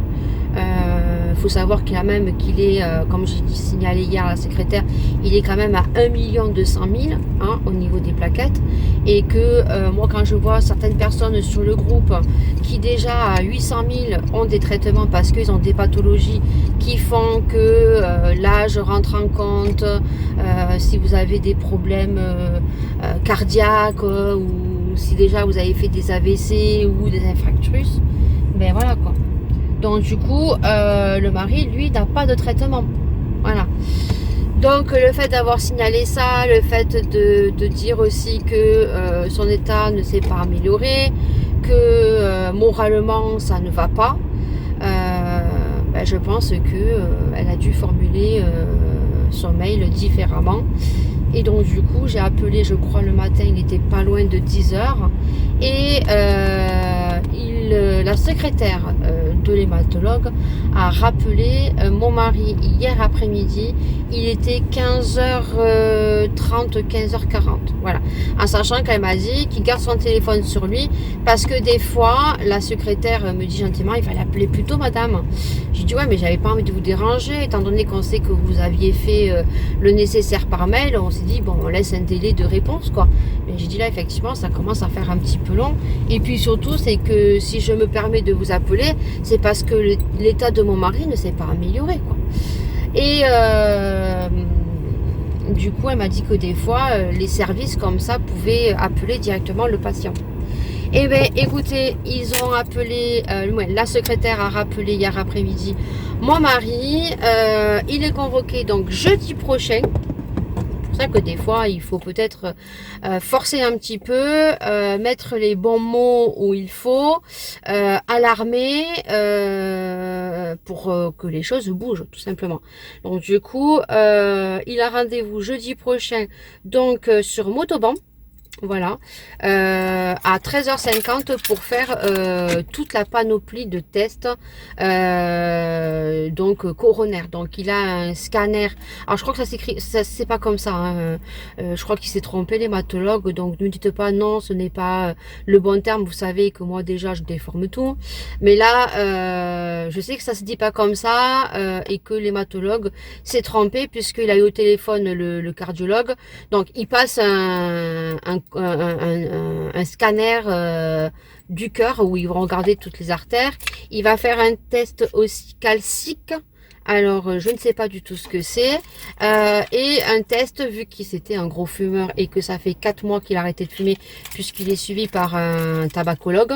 Faut savoir qu'il est, comme j'ai signalé hier à la secrétaire, il est quand même à 1 200 000 hein, au niveau des plaquettes. Et que moi, quand je vois certaines personnes sur le groupe qui déjà à 800 000 ont des traitements parce qu'ils ont des pathologies qui font que l'âge rentre en compte, si vous avez des problèmes cardiaques ou si déjà vous avez fait des AVC ou des infarctus, ben voilà quoi. Donc du coup, le mari, lui, n'a pas de traitement. Voilà. Donc le fait d'avoir signalé ça, le fait de dire aussi que son état ne s'est pas amélioré, que moralement ça ne va pas, ben, je pense que elle a dû formuler son mail différemment. Et donc du coup j'ai appelé, je crois le matin, il était pas loin de 10h et la secrétaire de l'hématologue a rappelé mon mari hier après-midi, il était 15h30, 15h40, voilà, en sachant qu'elle m'a dit qu'il garde son téléphone sur lui parce que des fois la secrétaire me dit gentiment, il fallait appeler plus tôt madame. J'ai dit ouais mais j'avais pas envie de vous déranger étant donné qu'on sait que vous aviez fait le nécessaire par mail, on s'est dit bon on laisse un délai de réponse quoi, mais j'ai dit là effectivement ça commence à faire un petit peu long et puis surtout c'est que si je me permets de vous appeler c'est parce que l'état de mon mari ne s'est pas amélioré quoi. Et du coup elle m'a dit que des fois les services comme ça pouvaient appeler directement le patient. Eh bien écoutez, ils ont appelé, la secrétaire a rappelé hier après-midi mon mari, il est convoqué donc jeudi prochain. C'est pour ça que des fois il faut peut-être forcer un petit peu, mettre les bons mots où il faut, alarmer pour que les choses bougent tout simplement. Donc du coup il a rendez-vous jeudi prochain donc sur Motoban. Voilà, à 13h50 pour faire toute la panoplie de tests donc coronaire. Donc il a un scanner. Alors je crois que ça s'écrit, c'est pas comme ça. Hein. Je crois qu'il s'est trompé l'hématologue. Donc ne dites pas non, ce n'est pas le bon terme. Vous savez que moi déjà je déforme tout. Mais là, je sais que ça se dit pas comme ça et que l'hématologue s'est trompé puisqu'il a eu au téléphone le cardiologue. Donc il passe un scanner du cœur où ils vont regarder toutes les artères. Il va faire un test aussi calcique. Alors, je ne sais pas du tout ce que c'est. Et un test, vu qu'il c'était un gros fumeur et que ça fait 4 mois qu'il a arrêté de fumer puisqu'il est suivi par un tabacologue,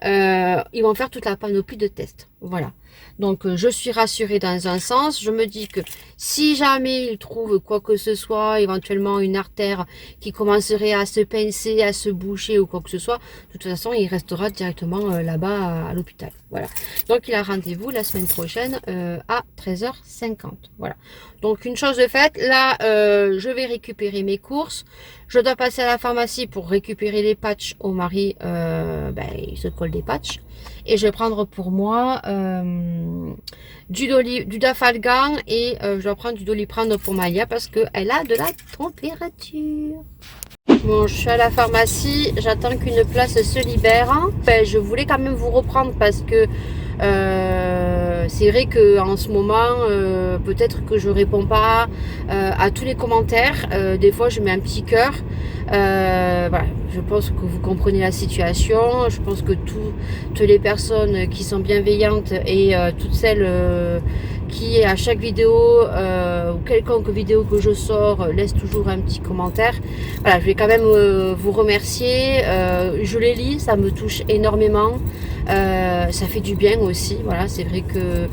ils vont faire toute la panoplie de tests. Voilà. Donc, je suis rassurée dans un sens. Je me dis que si jamais ils trouvent quoi que ce soit, éventuellement une artère qui commencerait à se pincer, à se boucher ou quoi que ce soit, de toute façon, il restera directement là-bas à l'hôpital. Voilà. Donc, il a rendez-vous la semaine prochaine à 13h50. Voilà. Donc, une chose de faite, là, je vais récupérer mes courses. Je dois passer à la pharmacie pour récupérer les patchs au mari. Il se colle des patchs. Et je vais prendre pour moi du Dafalgan et je vais prendre du Doliprane pour Malia parce qu'elle a de la température. Bon, je suis à la pharmacie, j'attends qu'une place se libère. Je voulais quand même vous reprendre parce que c'est vrai qu'en ce moment, peut-être que je réponds pas à tous les commentaires. Des fois, je mets un petit cœur. Voilà, je pense que vous comprenez la situation. Je pense que toutes les personnes qui sont bienveillantes et toutes celles qui, à chaque vidéo ou quelconque vidéo que je sors, laissent toujours un petit commentaire. Voilà, je vais quand même vous remercier. Je les lis, ça me touche énormément. Ça fait du bien aussi. Voilà, c'est vrai que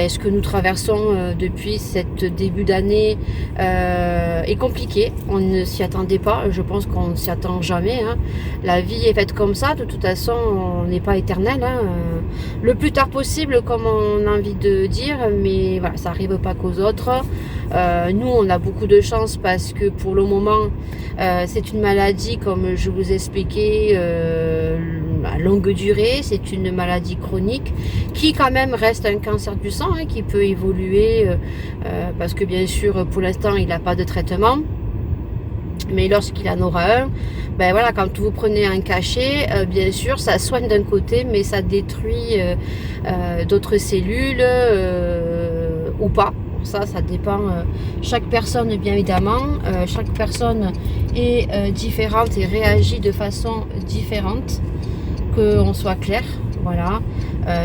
ce que nous traversons depuis cette début d'année est compliqué. On ne s'y attendait pas. Je pense qu'on ne s'y attend jamais. Hein. La vie est faite comme ça. De toute façon, on n'est pas éternel. Hein. Le plus tard possible, comme on a envie de dire, mais voilà, ça n'arrive pas qu'aux autres. Nous, on a beaucoup de chance parce que pour le moment, c'est une maladie, comme je vous ai expliqué, à longue durée. C'est une maladie chronique qui quand même reste un cancer du sang, hein, qui peut évoluer parce que bien sûr, pour l'instant, il n'a pas de traitement. Mais lorsqu'il en aura un, voilà, quand vous prenez un cachet, bien sûr, ça soigne d'un côté, mais ça détruit d'autres cellules ou pas. Ça dépend. Chaque personne, bien évidemment, chaque personne est différente et réagit de façon différente, qu'on soit clair. Voilà,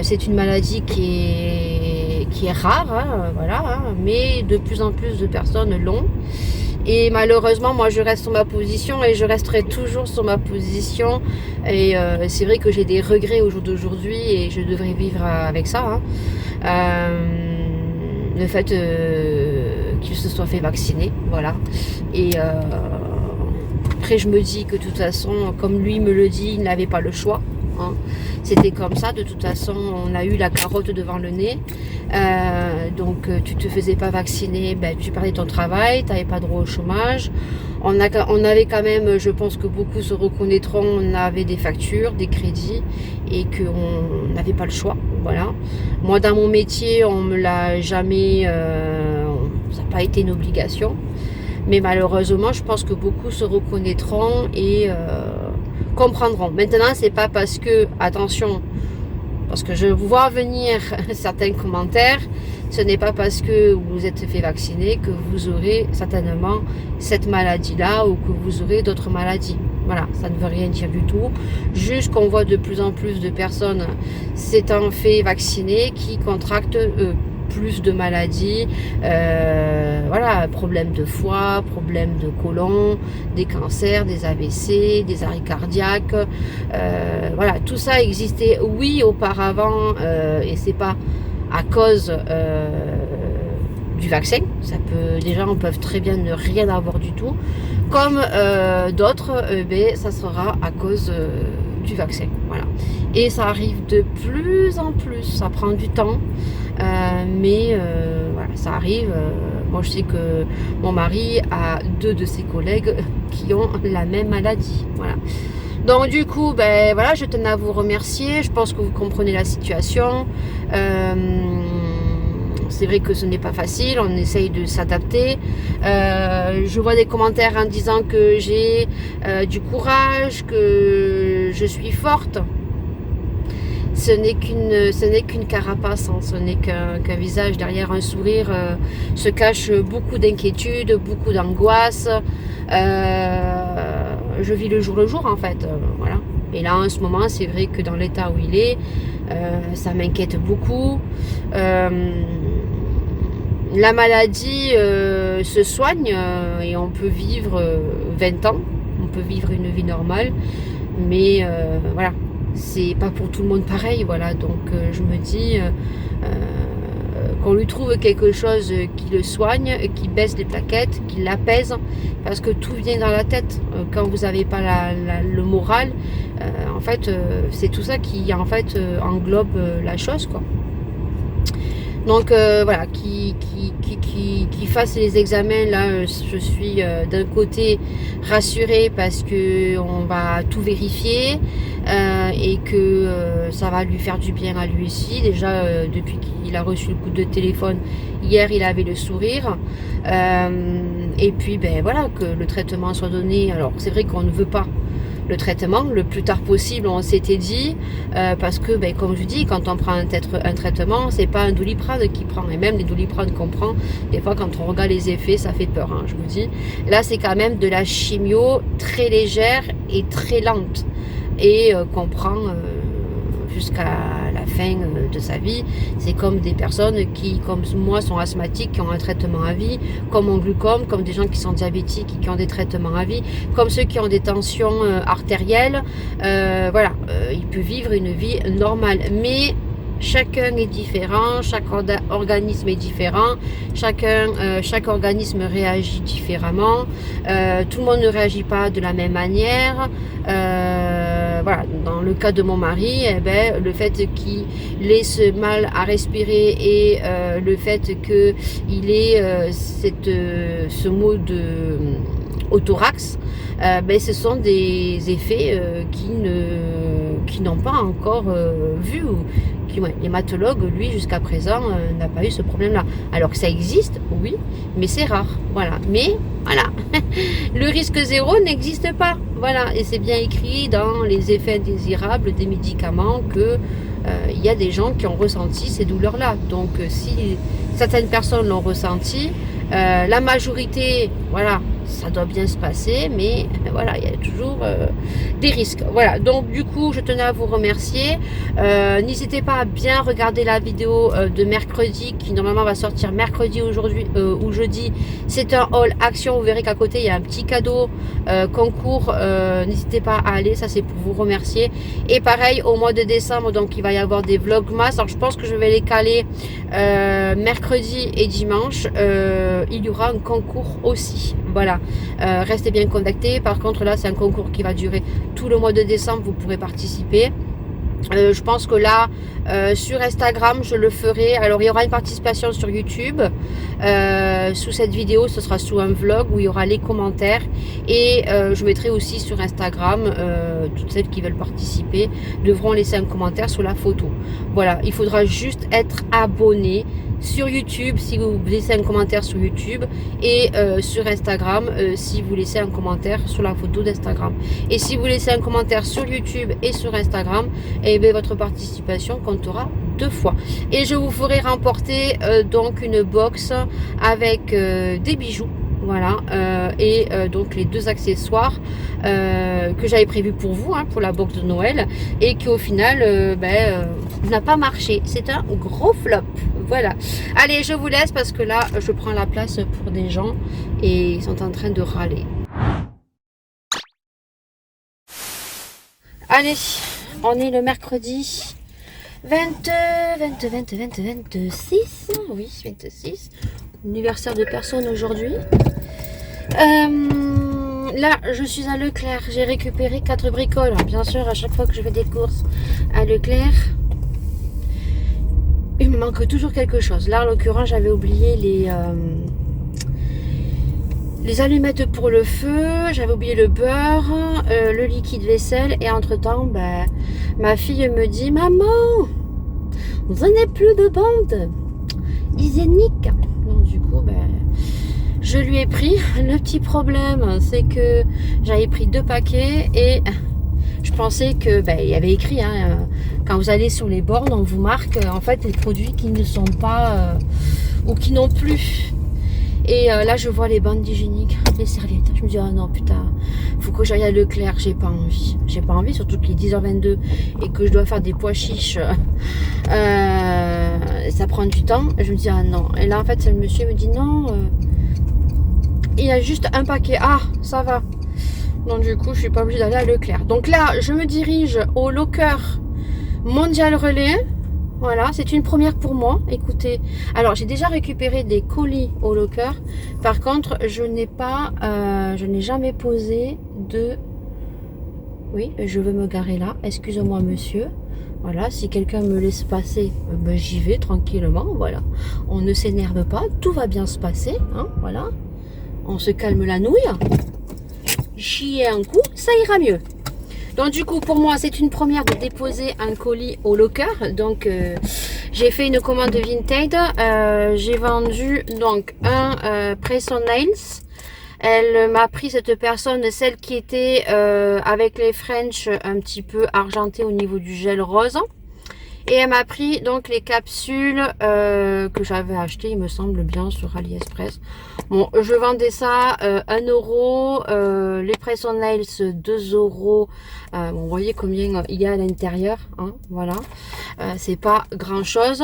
c'est une maladie qui est rare, hein, voilà, hein, mais de plus en plus de personnes l'ont. Et malheureusement, moi, je reste sur ma position et je resterai toujours sur ma position. Et c'est vrai que j'ai des regrets au jour d'aujourd'hui et je devrais vivre avec ça. Hein. Le fait qu'il se soit fait vacciner, voilà. Et après, je me dis que de toute façon, comme lui me le dit, il n'avait pas le choix. Hein. C'était comme ça, de toute façon, on a eu la carotte devant le nez. Donc tu te faisais pas vacciner, tu perdais ton travail, tu n'avais pas droit au chômage. On avait quand même, je pense que beaucoup se reconnaîtront, on avait des factures, des crédits et qu'on n'avait pas le choix. Voilà. Moi, dans mon métier, on me l'a jamais, ça n'a pas été une obligation. Mais malheureusement, je pense que beaucoup se reconnaîtront et comprendront. Maintenant, c'est pas parce que, attention, parce que je vois venir certains commentaires, ce n'est pas parce que vous êtes fait vacciner que vous aurez certainement cette maladie-là ou que vous aurez d'autres maladies. Voilà, ça ne veut rien dire du tout. Juste qu'on voit de plus en plus de personnes s'étant fait vacciner qui contractent plus de maladies, voilà, problèmes de foie, problèmes de côlon, des cancers, des AVC, des arrêts cardiaques, voilà, tout ça existait, oui, auparavant, et c'est pas à cause du vaccin. Ça peut, les gens peuvent très bien ne rien avoir du tout, comme d'autres, ça sera à cause du vaccin, voilà. Et ça arrive de plus en plus, ça prend du temps, mais voilà, ça arrive. Moi, je sais que mon mari a 2 de ses collègues qui ont la même maladie, voilà. Donc du coup, voilà, je tenais à vous remercier. Je pense que vous comprenez la situation. C'est vrai que ce n'est pas facile, on essaye de s'adapter. Je vois des commentaires en disant que j'ai du courage, que je suis forte. Ce n'est qu'une carapace, hein. Ce n'est qu'un visage. Derrière un sourire se cache beaucoup d'inquiétude, beaucoup d'angoisse. Je vis le jour en fait, voilà. Et là en ce moment, c'est vrai que dans l'état où il est, ça m'inquiète beaucoup. La maladie se soigne et on peut vivre 20 ans, on peut vivre une vie normale, mais voilà, c'est pas pour tout le monde pareil, voilà. Donc je me dis qu'on lui trouve quelque chose qui le soigne, qui baisse les plaquettes, qui l'apaise, parce que tout vient dans la tête. Quand vous n'avez pas le moral, en fait, c'est tout ça qui en fait englobe la chose, quoi. Donc voilà, qui fasse les examens, là je suis d'un côté rassurée parce que on va tout vérifier et que ça va lui faire du bien à lui aussi. Déjà depuis qu'il a reçu le coup de téléphone hier, il avait le sourire, et puis voilà, que le traitement soit donné. Alors c'est vrai qu'on ne veut pas le traitement le plus tard possible, on s'était dit, parce que ben, comme je dis, quand on prend un traitement, c'est pas un Doliprane qui prend, et même les Doliprane qu'on prend, des fois quand on regarde les effets, ça fait peur, hein, je vous dis. Là c'est quand même de la chimio très légère et très lente, et qu'on prend jusqu'à la fin de sa vie. C'est comme des personnes qui, comme moi, sont asthmatiques, qui ont un traitement à vie, comme mon glucome, comme des gens qui sont diabétiques et qui ont des traitements à vie, comme ceux qui ont des tensions artérielles. Voilà, il peut vivre une vie normale, mais chacun est différent, chaque organisme est différent, chaque organisme réagit différemment, tout le monde ne réagit pas de la même manière. Voilà, dans le cas de mon mari, eh ben, le fait qu'il ait ce mal à respirer et le fait qu'il ait ce mot de au thorax, ben, ce sont des effets qui n'ont pas encore vu, ou l'hématologue, lui, jusqu'à présent, n'a pas eu ce problème-là. Alors que ça existe, oui, mais c'est rare. Voilà. Mais, voilà, le risque zéro n'existe pas. Voilà. Et c'est bien écrit dans les effets indésirables des médicaments que il y a des gens qui ont ressenti ces douleurs-là. Donc, si certaines personnes l'ont ressenti, la majorité, voilà, ça doit bien se passer, mais voilà, il y a toujours des risques. Voilà, donc du coup, je tenais à vous remercier. N'hésitez pas à bien regarder la vidéo de mercredi, qui normalement va sortir mercredi aujourd'hui ou jeudi. C'est un haul action, vous verrez qu'à côté, il y a un petit cadeau concours. N'hésitez pas à aller, ça c'est pour vous remercier. Et pareil, au mois de décembre, donc il va y avoir des vlogmas. Alors je pense que je vais les caler mercredi et dimanche. Il y aura un concours aussi. Voilà, restez bien contactés. Par contre là c'est un concours qui va durer tout le mois de décembre, vous pourrez participer. Je pense que là sur Instagram je le ferai. Alors il y aura une participation sur YouTube sous cette vidéo, ce sera sous un vlog où il y aura les commentaires, et je mettrai aussi sur Instagram. Toutes celles qui veulent participer devront laisser un commentaire sous la photo. Voilà, il faudra juste être abonné sur YouTube si vous laissez un commentaire sur YouTube, et sur Instagram si vous laissez un commentaire sur la photo d'Instagram. Et si vous laissez un commentaire sur YouTube et sur Instagram, et bien votre participation comptera 2 fois. Et je vous ferai remporter donc une box avec des bijoux. Voilà, et donc les 2 accessoires que j'avais prévu pour vous, hein, pour la box de Noël, et qui au final n'a pas marché. C'est un gros flop. Voilà. Allez, je vous laisse parce que là, je prends la place pour des gens et ils sont en train de râler. Allez, on est le mercredi 26, oui, 26, anniversaire de personne aujourd'hui. Là, je suis à Leclerc, j'ai récupéré 4 bricoles. Bien sûr, à chaque fois que je fais des courses à Leclerc, il me manque toujours quelque chose. Là, en l'occurrence, j'avais oublié les allumettes pour le feu, j'avais oublié le beurre, le liquide vaisselle, et entre-temps, ma fille me dit « Maman, vous n'avez plus de bande hygiénique ?» Donc du coup, je lui ai pris. Le petit problème, c'est que j'avais pris 2 paquets et je pensais que, il y avait écrit, hein, quand vous allez sur les bornes, on vous marque en fait les produits qui ne sont pas ou qui n'ont plus. Et là, je vois les bandes hygiéniques, les serviettes. Je me dis, oh non, putain, faut que j'aille à Leclerc. J'ai pas envie. J'ai pas envie, surtout qu'il est 10h22 et que je dois faire des pois chiches. Ça prend du temps. Je me dis, ah non. Et là, en fait, le monsieur me dit, non, il y a juste un paquet. Ah, ça va. Donc, du coup, je suis pas obligée d'aller à Leclerc. Donc là, je me dirige au locker Mondial Relais. Voilà, c'est une première pour moi. Écoutez, alors j'ai déjà récupéré des colis au locker. Par contre, je n'ai jamais posé de... Oui, je veux me garer là. Excusez-moi, monsieur. Voilà, si quelqu'un me laisse passer, j'y vais tranquillement. Voilà, on ne s'énerve pas, tout va bien se passer. Hein, voilà, on se calme la nouille. Chier un coup, ça ira mieux. Donc du coup, pour moi, c'est une première de déposer un colis au locker. Donc, j'ai fait une commande Vinted. J'ai vendu donc un Press on Nails, Elle m'a pris, cette personne, celle qui était avec les French un petit peu argentée au niveau du gel rose. Et elle m'a pris donc les capsules que j'avais achetées, il me semble bien, sur AliExpress. Bon, je vendais ça 1 euro, les press on nails 2 euros. Bon, vous voyez combien il y a à l'intérieur, hein, voilà. C'est pas grand chose.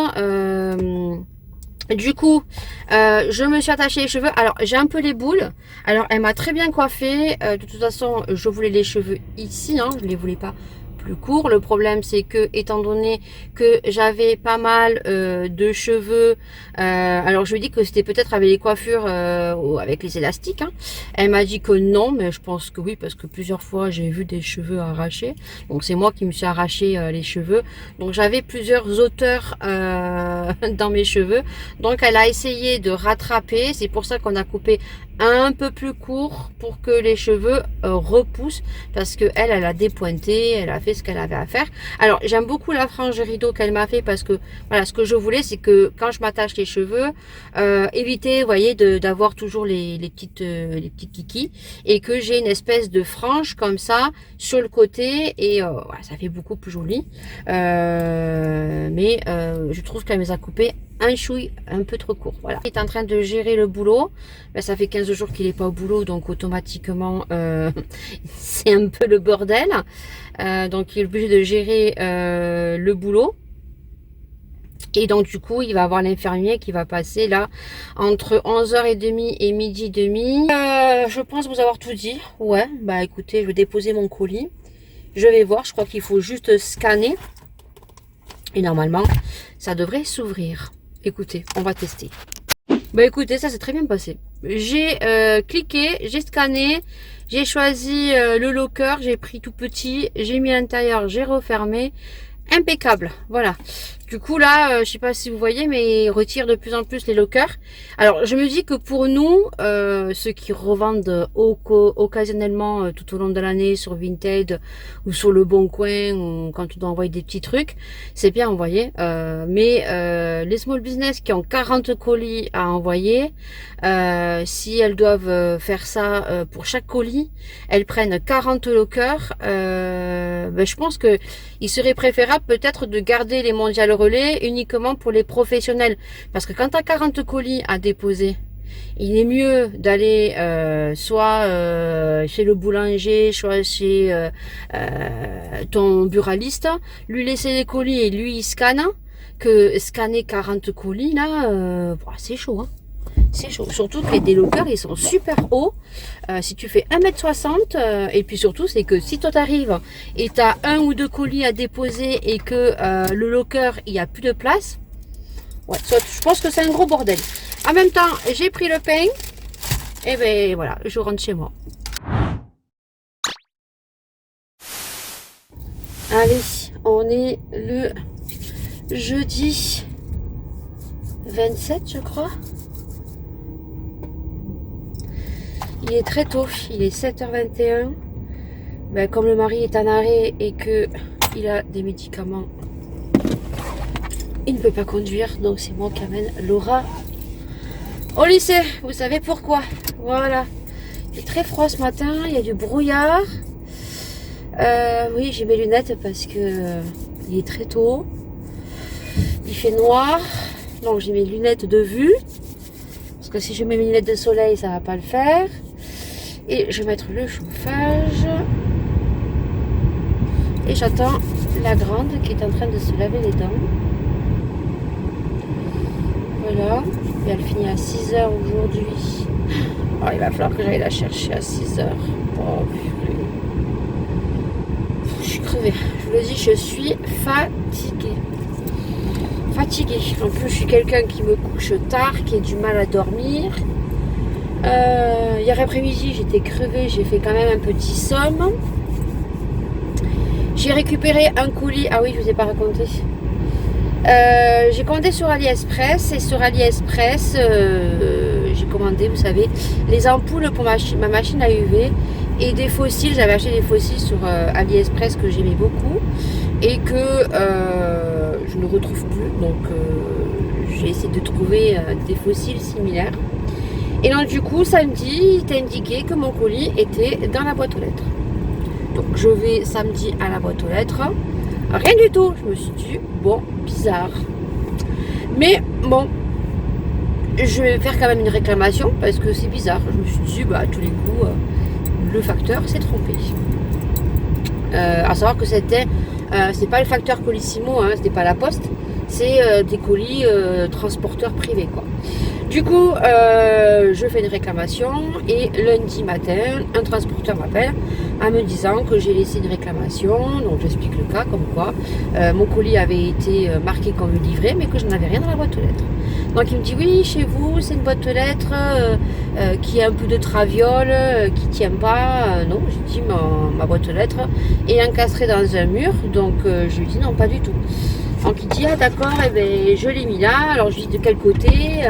Du coup, je me suis attachée les cheveux. Alors, j'ai un peu les boules. Alors, elle m'a très bien coiffée. De toute façon, je voulais les cheveux ici, hein, je les voulais pas plus court. Le problème, c'est que, étant donné que j'avais pas mal de cheveux, alors je lui ai dit que c'était peut-être avec les coiffures avec les élastiques, hein. Elle m'a dit que non, mais je pense que oui, parce que plusieurs fois j'ai vu des cheveux arrachés. Donc c'est moi qui me suis arraché les cheveux. Donc j'avais plusieurs hauteurs dans mes cheveux. Donc elle a essayé de rattraper. C'est pour ça qu'on a coupé un peu plus court pour que les cheveux repoussent, parce que elle a dépointé, elle a fait ce qu'elle avait à faire. Alors j'aime beaucoup la frange rideau qu'elle m'a fait, parce que voilà, ce que je voulais, c'est que quand je m'attache les cheveux, éviter, vous voyez, d'avoir toujours les petits kikis, et que j'ai une espèce de frange comme ça sur le côté, et voilà, ça fait beaucoup plus joli. Mais je trouve qu'elle me les a coupés un chouille un peu trop court. Voilà. Il est en train de gérer le boulot. Ben, ça fait 15 jours qu'il n'est pas au boulot, donc automatiquement c'est un peu le bordel. Donc il est obligé de gérer le boulot. Et donc du coup il va avoir l'infirmier qui va passer là entre 11h30 et midi et demi. Je pense vous avoir tout dit. Ouais, bah écoutez, je vais déposer mon colis. Je vais voir, je crois qu'il faut juste scanner. Et normalement, ça devrait s'ouvrir. Écoutez, on va tester. Bah écoutez, ça s'est très bien passé. J'ai cliqué, j'ai scanné, j'ai choisi le locker, j'ai pris tout petit, j'ai mis à l'intérieur, j'ai refermé. Impeccable, voilà. Du coup là, je sais pas si vous voyez, mais il retire de plus en plus les lockers. Alors je me dis que pour nous, ceux qui revendent occasionnellement tout au long de l'année sur Vinted ou sur le Bon Coin, ou quand on doit envoyer des petits trucs, c'est bien envoyé. Mais les small business qui ont 40 colis à envoyer, si elles doivent faire ça pour chaque colis, elles prennent 40 lockers. Ben, je pense que il serait préférable peut-être de garder les mondial relais uniquement pour les professionnels, parce que quand tu as 40 colis à déposer, il est mieux d'aller soit chez le boulanger, soit chez ton buraliste, lui laisser les colis et lui il scanne, que scanner 40 colis là, c'est chaud, hein. C'est chaud, surtout que les délockers ils sont super hauts. Si tu fais 1m60 et puis surtout c'est que si toi t'arrives et tu as 1 ou 2 colis à déposer et que le locker il n'y a plus de place, ouais, je pense que c'est un gros bordel. En même temps j'ai pris le pain et ben voilà, je rentre chez moi. Allez, on est le jeudi 27 je crois. Il est très tôt, il est 7h21. Ben, comme le mari est en arrêt et que il a des médicaments, il ne peut pas conduire, donc c'est moi qui amène Laura au lycée. Vous savez pourquoi? Voilà. Il est très froid ce matin, il y a du brouillard. Oui, j'ai mes lunettes parce que il est très tôt. Il fait noir, donc j'ai mes lunettes de vue. Parce que si je mets mes lunettes de soleil, ça va pas le faire. Et je vais mettre le chauffage. Et j'attends la grande qui est en train de se laver les dents. Voilà. Et elle finit à 6h aujourd'hui. Alors, il va falloir que j'aille la chercher à 6h. Oh, purée. Je suis crevée. Je vous le dis, je suis fatiguée. En plus, je suis quelqu'un qui me couche tard, qui a du mal à dormir. Hier après-midi, j'étais crevée, j'ai fait quand même un petit somme. J'ai récupéré un colis. Ah oui, je vous ai pas raconté. J'ai commandé sur AliExpress et sur AliExpress, j'ai commandé, vous savez, les ampoules pour ma machine à UV et des fossiles. J'avais acheté des fossiles sur AliExpress que j'aimais beaucoup et que je ne retrouve plus. Donc j'ai essayé de trouver des fossiles similaires. Et donc du coup, samedi, il était indiqué que mon colis était dans la boîte aux lettres. Donc je vais samedi à la boîte aux lettres. Rien du tout. Je me suis dit, bon, bizarre. Mais bon, je vais faire quand même une réclamation parce que c'est bizarre. Je me suis dit, bah, à tous les coups, le facteur s'est trompé. À savoir que c'est pas le facteur Colissimo, hein, c'était pas la poste, c'est des colis transporteurs privés, quoi. Du coup, je fais une réclamation et lundi matin, un transporteur m'appelle en me disant que j'ai laissé une réclamation. Donc j'explique le cas, comme quoi mon colis avait été marqué comme livré, mais que je n'avais rien dans la boîte aux lettres. Donc il me dit oui, chez vous, c'est une boîte aux lettres qui a un peu de traviole, qui tient pas. Non, j'ai dit ma boîte aux lettres est encastrée dans un mur, donc je lui dis non, pas du tout. Donc il dit ah d'accord, eh ben, je l'ai mis là. Alors je lui dis de quel côté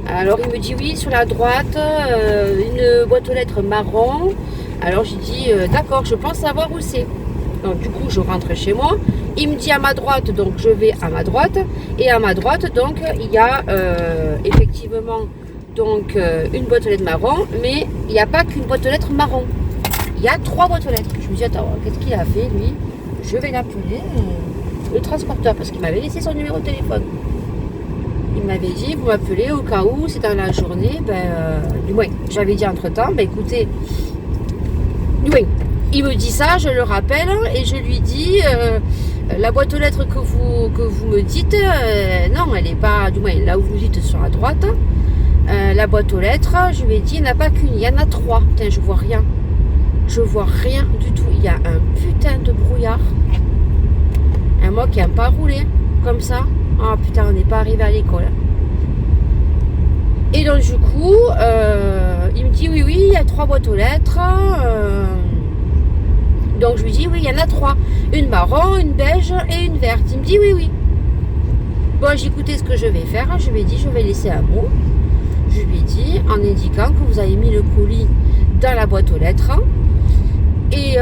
alors il me dit oui, sur la droite, une boîte aux lettres marron. Alors j'ai dit d'accord, je pense savoir où c'est. Donc du coup je rentre chez moi. Il me dit à ma droite, donc je vais à ma droite. Et à ma droite, donc il y a effectivement donc une boîte aux lettres marron, mais il n'y a pas qu'une boîte aux lettres marron. Il y a 3 boîtes aux lettres. Je me dis attends, qu'est-ce qu'il a fait lui? Je vais l'appeler le transporteur parce qu'il m'avait laissé son numéro de téléphone. Il m'avait dit, vous m'appelez au cas où, c'est dans la journée, du moins, j'avais dit entre temps, écoutez, du moins, il me dit ça, je le rappelle, et je lui dis, la boîte aux lettres que vous me dites, non, elle n'est pas, du moins, là où vous dites sur la droite, la boîte aux lettres, je lui ai dit, il n'y en a pas qu'une, il y en a 3, putain, je vois rien, du tout, il y a un putain de brouillard, un moi qui n'aime pas rouler, comme ça. Ah putain, on n'est pas arrivé à l'école. Et donc du coup, il me dit oui, il y a 3 boîtes aux lettres. Donc je lui dis oui, il y en a 3. Une marron, une beige et une verte. Il me dit oui. Bon, j'ai écouté ce que je vais faire. Je lui ai dit, je vais laisser un mot. Je lui ai dit, en indiquant que vous avez mis le colis dans la boîte aux lettres. Et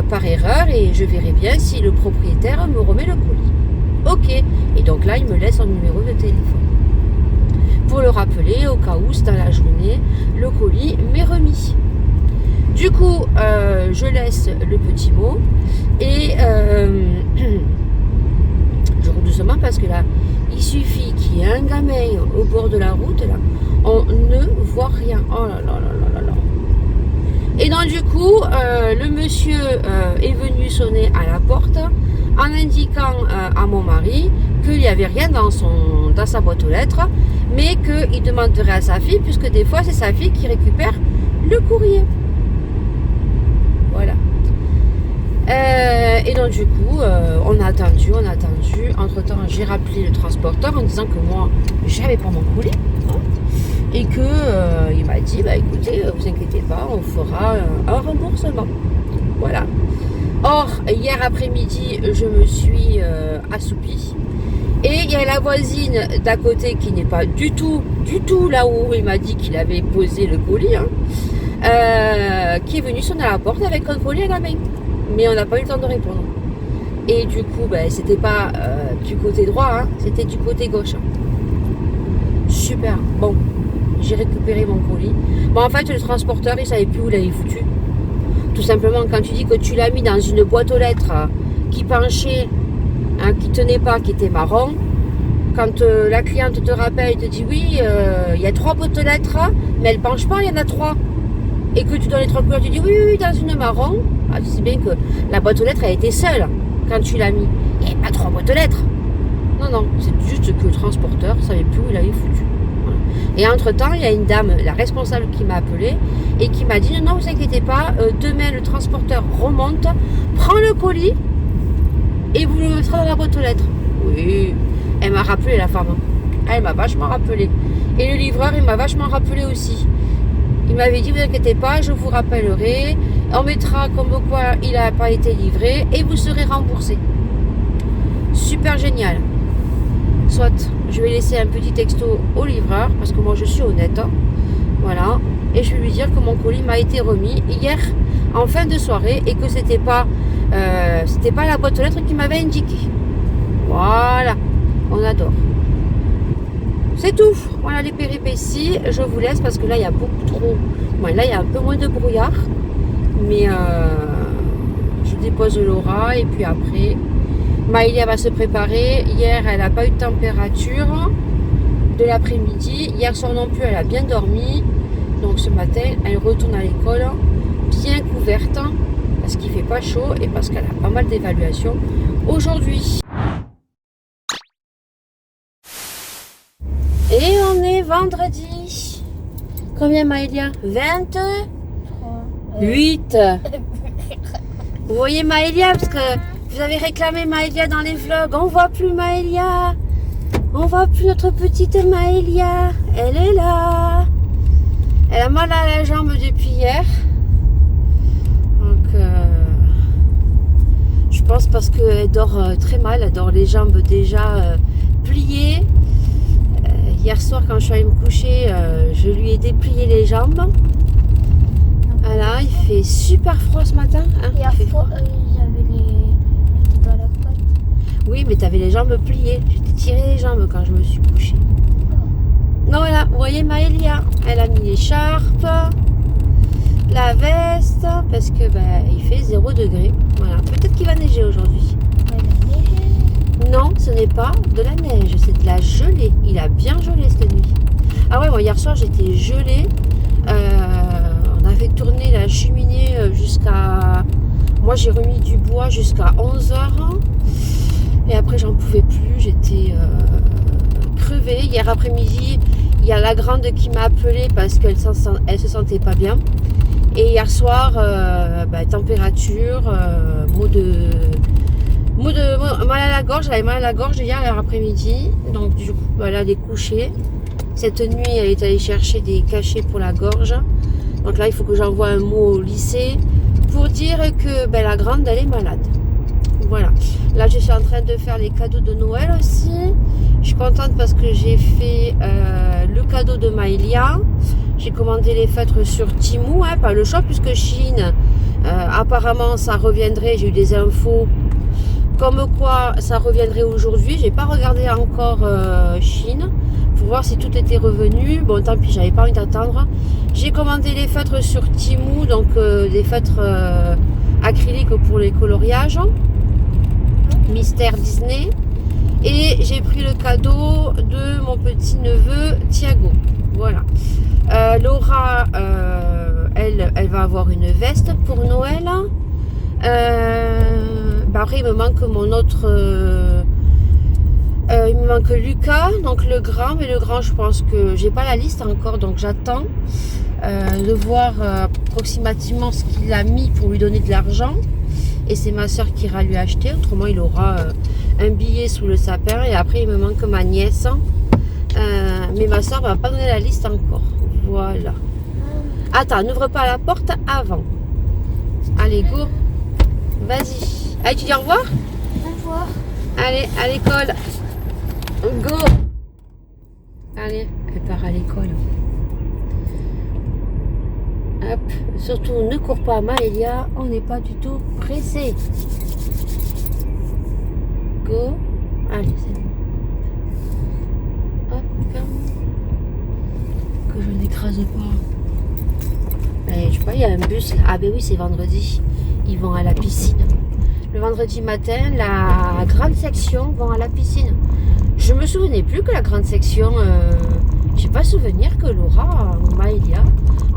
par erreur, et je verrai bien si le propriétaire me remet le colis. Ok, et donc là il me laisse un numéro de téléphone pour le rappeler au cas où c'est dans la journée le colis m'est remis. Du coup je laisse le petit mot et je roule doucement parce que là il suffit qu'il y ait un gamin au bord de la route, là on ne voit rien. Oh là là là là là. Et donc du coup le monsieur est venu sonner à la porte en indiquant à mon mari qu'il n'y avait rien dans sa boîte aux lettres, mais qu'il demanderait à sa fille, puisque des fois c'est sa fille qui récupère le courrier. Voilà. Et donc du coup, on a attendu. Entre temps, j'ai rappelé le transporteur en disant que moi, j'avais pas mon colis. Hein, et que il m'a dit, écoutez, vous inquiétez pas, on fera un remboursement. Voilà. Or, hier après-midi, je me suis assoupie. Et il y a la voisine d'à côté qui n'est pas du tout là où il m'a dit qu'il avait posé le colis, hein, qui est venue sonner à la porte avec un colis à la main. Mais on n'a pas eu le temps de répondre. Et du coup, c'était pas du côté droit, hein, c'était du côté gauche. Super. Bon, j'ai récupéré mon colis. Bon, en fait, le transporteur, il savait plus où l'avait foutu. Tout simplement, quand tu dis que tu l'as mis dans une boîte aux lettres qui penchait, hein, qui tenait pas, qui était marron, quand la cliente te rappelle, te dit oui, il y a 3 boîtes aux lettres, mais elle penche pas, il y en a 3. Et que tu donnes les 3 couleurs, tu dis oui, dans une marron. Ah, tu sais bien que la boîte aux lettres a été seule quand tu l'as mis. Il n'y avait pas 3 boîtes aux lettres. Non, c'est juste que le transporteur ne savait plus où il l'avait foutu. Voilà. Et entre-temps, il y a une dame, la responsable, qui m'a appelé et qui m'a dit non, vous inquiétez pas, demain le transporteur remonte, prend le colis et vous le mettra dans la boîte aux lettres. Oui, elle m'a rappelé, la femme. Elle m'a vachement rappelé. Et le livreur, il m'a vachement rappelé aussi. Il m'avait dit, vous inquiétez pas, je vous rappellerai. On mettra comme quoi il n'a pas été livré et vous serez remboursé. Super génial. Soit, je vais laisser un petit texto au livreur parce que moi je suis honnête. Hein. Voilà. Et je vais lui dire que mon colis m'a été remis hier en fin de soirée et que c'était pas la boîte aux lettres qui m'avait indiqué. Voilà. On adore. c'est tout. Voilà les péripéties. Je vous laisse parce que là, il y a beaucoup trop... Bon, là, il y a un peu moins de brouillard. Mais je dépose Laura et puis après, Maëlia va se préparer. Hier, elle n'a pas eu de température de l'après-midi. Hier soir non plus, elle a bien dormi. Donc ce matin, elle retourne à l'école bien couverte parce qu'il fait pas chaud et parce qu'elle a pas mal d'évaluations aujourd'hui. Et on est vendredi. Combien Maëlia? 28. Vous voyez Maëlia parce que vous avez réclamé Maëlia dans les vlogs. On voit plus Maëlia. On voit plus notre petite Maëlia. Elle est là. Elle a mal à la jambe depuis hier. Donc je pense parce qu'elle dort très mal. Elle dort les jambes déjà pliées. Hier soir quand je suis allée me coucher, je lui ai déplié les jambes. Voilà, il fait super froid ce matin. Hein, Hier soir, j'avais les dans la côte. Oui, mais tu avais les jambes pliées. Je t'ai tiré les jambes quand je me suis couchée. Non, voilà, vous voyez Maëlia, elle a mis l'écharpe, la veste, parce que il fait 0 degré. Voilà, peut-être qu'il va neiger aujourd'hui. Non, ce n'est pas de la neige, c'est de la gelée. Il a bien gelé cette nuit. Ah ouais, moi hier soir j'étais gelée. On avait tourné la cheminée jusqu'à... Moi j'ai remis du bois jusqu'à 11h. Et après j'en pouvais plus, j'étais crevée. Hier après-midi, il y a la grande qui m'a appelée parce qu'elle se sentait pas bien. Et hier soir, température, mal à la gorge, elle avait mal à la gorge hier après-midi, donc du coup elle a découché. Cette nuit elle est allée chercher des cachets pour la gorge, donc là il faut que j'envoie un mot au lycée pour dire que la grande elle est malade. Voilà, là je suis en train de faire les cadeaux de Noël aussi. Je suis contente parce que j'ai fait le cadeau de Maëlia. J'ai commandé les feutres sur Temu, hein, pas le shop, puisque Chine apparemment ça reviendrait, j'ai eu des infos comme quoi ça reviendrait aujourd'hui. J'ai pas regardé encore Chine pour voir si tout était revenu. Bon, tant pis, j'avais pas envie d'attendre. J'ai commandé les feutres sur Temu, donc des feutres acryliques pour les coloriages Mystère Disney. Et j'ai pris le cadeau de mon petit neveu Thiago. Voilà. Laura, elle va avoir une veste pour Noël. Après, il me manque mon autre... il me manque Lucas, donc le grand. Mais le grand, je pense que j'ai pas la liste encore, donc j'attends de voir approximativement ce qu'il a mis pour lui donner de l'argent. Et c'est ma soeur qui ira lui acheter. Autrement, il aura un billet sous le sapin. Et après, il me manque ma nièce. Mais ma soeur va pas donner la liste encore. Voilà. Attends, n'ouvre pas la porte avant. Allez, go. Vas-y. Allez, tu dis au revoir? Au revoir. Allez, à l'école. Go. Allez, elle part à l'école. Hop. Surtout, ne cours pas, Maëlia. On n'est pas du tout pressé. Go. Allez, c'est bon. Hop. Que je n'écrase pas. Allez, je sais pas, il y a un bus. Ah ben oui, c'est vendredi. Ils vont à la piscine. Le vendredi matin, la grande section vont à la piscine. Je me souvenais plus que la grande section... j'ai pas souvenir que Laura ou Maëlia,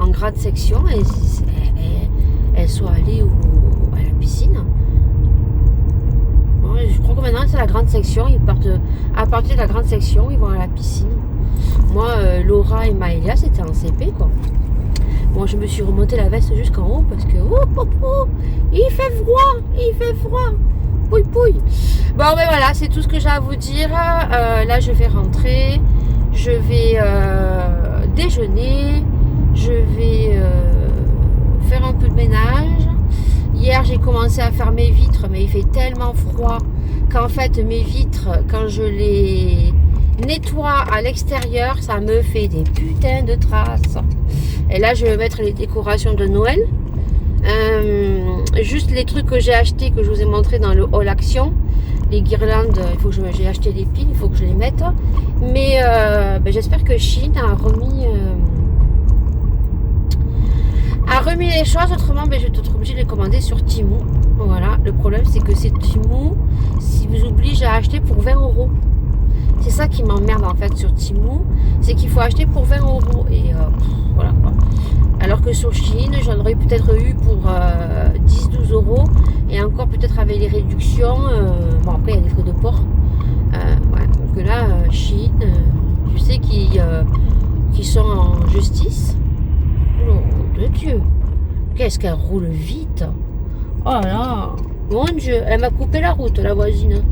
en grande section, elles soient allées à la piscine. Bon, je crois que maintenant c'est la grande section. Ils partent à partir de la grande section, ils vont à la piscine. Moi, Laura et Maëlia, c'était en CP, quoi. Bon, je me suis remonté la veste jusqu'en haut parce que il fait froid, pouille pouille. Bon, ben voilà, c'est tout ce que j'ai à vous dire. Là, je vais rentrer, je vais déjeuner, je vais faire un peu de ménage. Hier, j'ai commencé à faire mes vitres, mais il fait tellement froid qu'en fait, mes vitres, quand je les nettoie à l'extérieur, ça me fait des putains de traces. Et là, je vais mettre les décorations de Noël. Juste les trucs que j'ai achetés, que je vous ai montré dans le haul action. Les guirlandes, il faut que j'ai acheté les piles, il faut que je les mette. Mais j'espère que Shein a remis les choses. Autrement, je vais être obligée de les commander sur Temu. Voilà. Le problème, c'est que c'est Temu, si vous oblige à acheter pour 20 euros. C'est ça qui m'emmerde en fait sur Temu, c'est qu'il faut acheter pour 20 euros. Et voilà quoi. Alors que sur Shein, j'en aurais peut-être eu pour 10-12 euros. Et encore peut-être avec les réductions. Bon, après, il y a des frais de port. Ouais, donc là, Shein, je sais qu'ils sont en justice. Oh de Dieu. Qu'est-ce qu'elle roule vite. Oh là. Mon Dieu, elle m'a coupé la route, la voisine.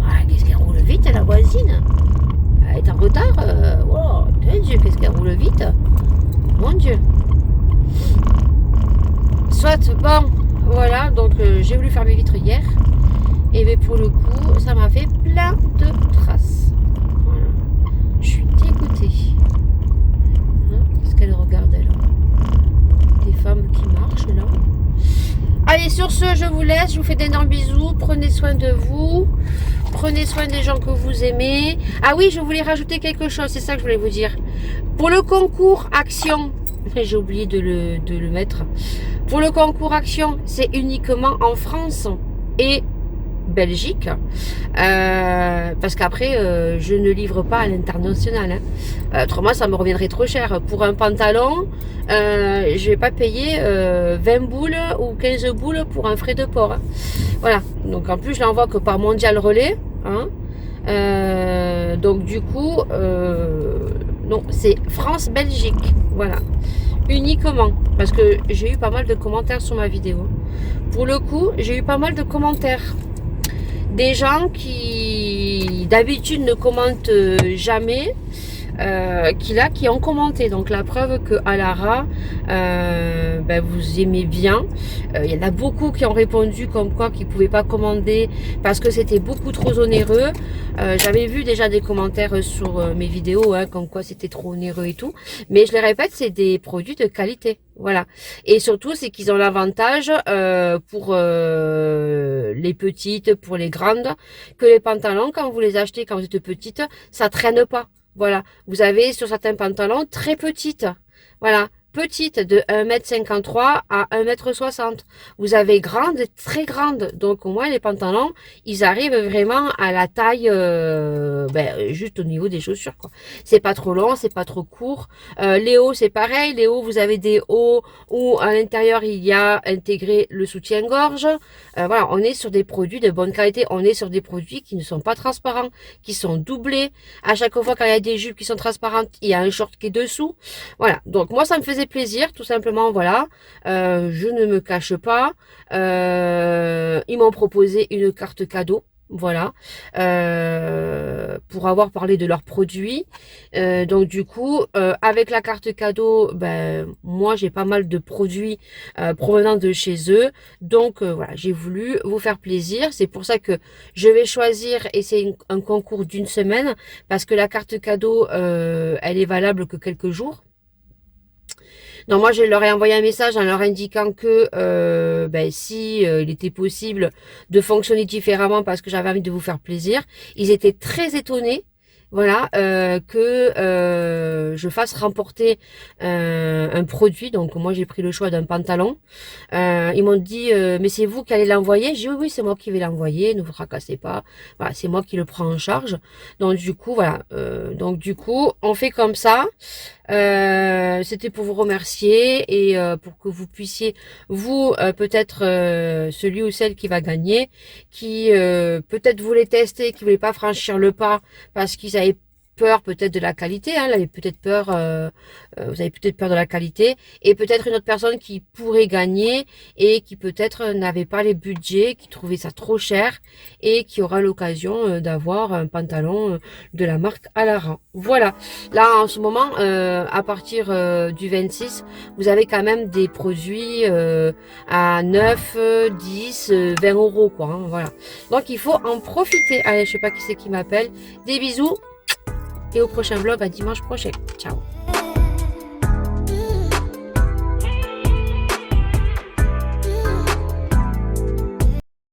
Ah, qu'est-ce qu'elle roule vite, la voisine. Elle est en retard. Oh, mon Dieu, qu'est-ce qu'elle roule vite. Mon Dieu. Soit, bon, voilà, donc j'ai voulu faire mes vitres hier. Et bien pour le coup, ça m'a fait plein de traces. Voilà. Je suis dégoûtée. Hein, qu'est-ce qu'elle regarde, elle. Des femmes qui marchent, là. Allez, sur ce, je vous laisse. Je vous fais d'énormes bisous. Prenez soin de vous. Prenez soin des gens que vous aimez. Ah oui, je voulais rajouter quelque chose. C'est ça que je voulais vous dire. Pour le concours Action, j'ai oublié de le mettre. Pour le concours Action, c'est uniquement en France et Belgique. Parce qu'après, je ne livre pas à l'international. Hein. Autrement, ça me reviendrait trop cher. Pour un pantalon, je vais pas payer 20 boules ou 15 boules pour un frais de port. Hein. Voilà. Donc en plus, je l'envoie que par Mondial Relais. Hein. Donc du coup, non, c'est France-Belgique. Voilà. Uniquement. Parce que j'ai eu pas mal de commentaires sur ma vidéo. Pour le coup, j'ai eu pas mal de commentaires. Des gens qui d'habitude ne commentent jamais, qui ont commenté. Donc la preuve que Alara, vous aimez bien. Il y en a beaucoup qui ont répondu comme quoi qu'ils ne pouvaient pas commander parce que c'était beaucoup trop onéreux. J'avais vu déjà des commentaires sur mes vidéos, hein, comme quoi c'était trop onéreux et tout. Mais je les répète, c'est des produits de qualité. Voilà. Et surtout, c'est qu'ils ont l'avantage pour les petites, pour les grandes, que les pantalons, quand vous les achetez quand vous êtes petite, ça traîne pas. Voilà. Vous avez sur certains pantalons très petites. Voilà. Petite de 1m53 à 1m60. Vous avez grande, très grande. Donc au moins les pantalons, ils arrivent vraiment à la taille juste au niveau des chaussures, quoi. C'est pas trop long, c'est pas trop court. Les hauts, c'est pareil. Les hauts, vous avez des hauts où à l'intérieur il y a intégré le soutien-gorge. Voilà, on est sur des produits de bonne qualité. On est sur des produits qui ne sont pas transparents, qui sont doublés. À chaque fois quand il y a des jupes qui sont transparentes, il y a un short qui est dessous. Voilà. Donc moi ça me faisait plaisir, tout simplement, voilà. Je ne me cache pas. Ils m'ont proposé une carte cadeau, voilà, pour avoir parlé de leurs produits. Donc du coup, avec la carte cadeau, moi j'ai pas mal de produits provenant de chez eux. Donc voilà, j'ai voulu vous faire plaisir. C'est pour ça que je vais choisir, et c'est un concours d'une semaine, parce que la carte cadeau, elle est valable que quelques jours. Donc moi je leur ai envoyé un message en leur indiquant que si il était possible de fonctionner différemment parce que j'avais envie de vous faire plaisir. Ils étaient très étonnés. Voilà, que je fasse remporter un produit. Donc moi j'ai pris le choix d'un pantalon. Ils m'ont dit mais c'est vous qui allez l'envoyer. J'ai dit oui, c'est moi qui vais l'envoyer, ne vous tracassez pas. Voilà, c'est moi qui le prends en charge. Donc du coup voilà, on fait comme ça. C'était pour vous remercier et pour que vous puissiez vous peut-être celui ou celle qui va gagner, qui peut-être voulait tester, qui voulait pas franchir le pas parce qu'ils avaient peur peut-être de la qualité, hein, vous avez peut-être peur de la qualité, et peut-être une autre personne qui pourrait gagner et qui peut-être n'avait pas les budgets, qui trouvait ça trop cher et qui aura l'occasion d'avoir un pantalon de la marque Alara. Voilà, là en ce moment, à partir du 26, vous avez quand même des produits à 9, 10, 20 euros, quoi, hein, voilà. Donc il faut en profiter. Allez, je sais pas qui c'est qui m'appelle. Des bisous. Et au prochain vlog à dimanche prochain. Ciao.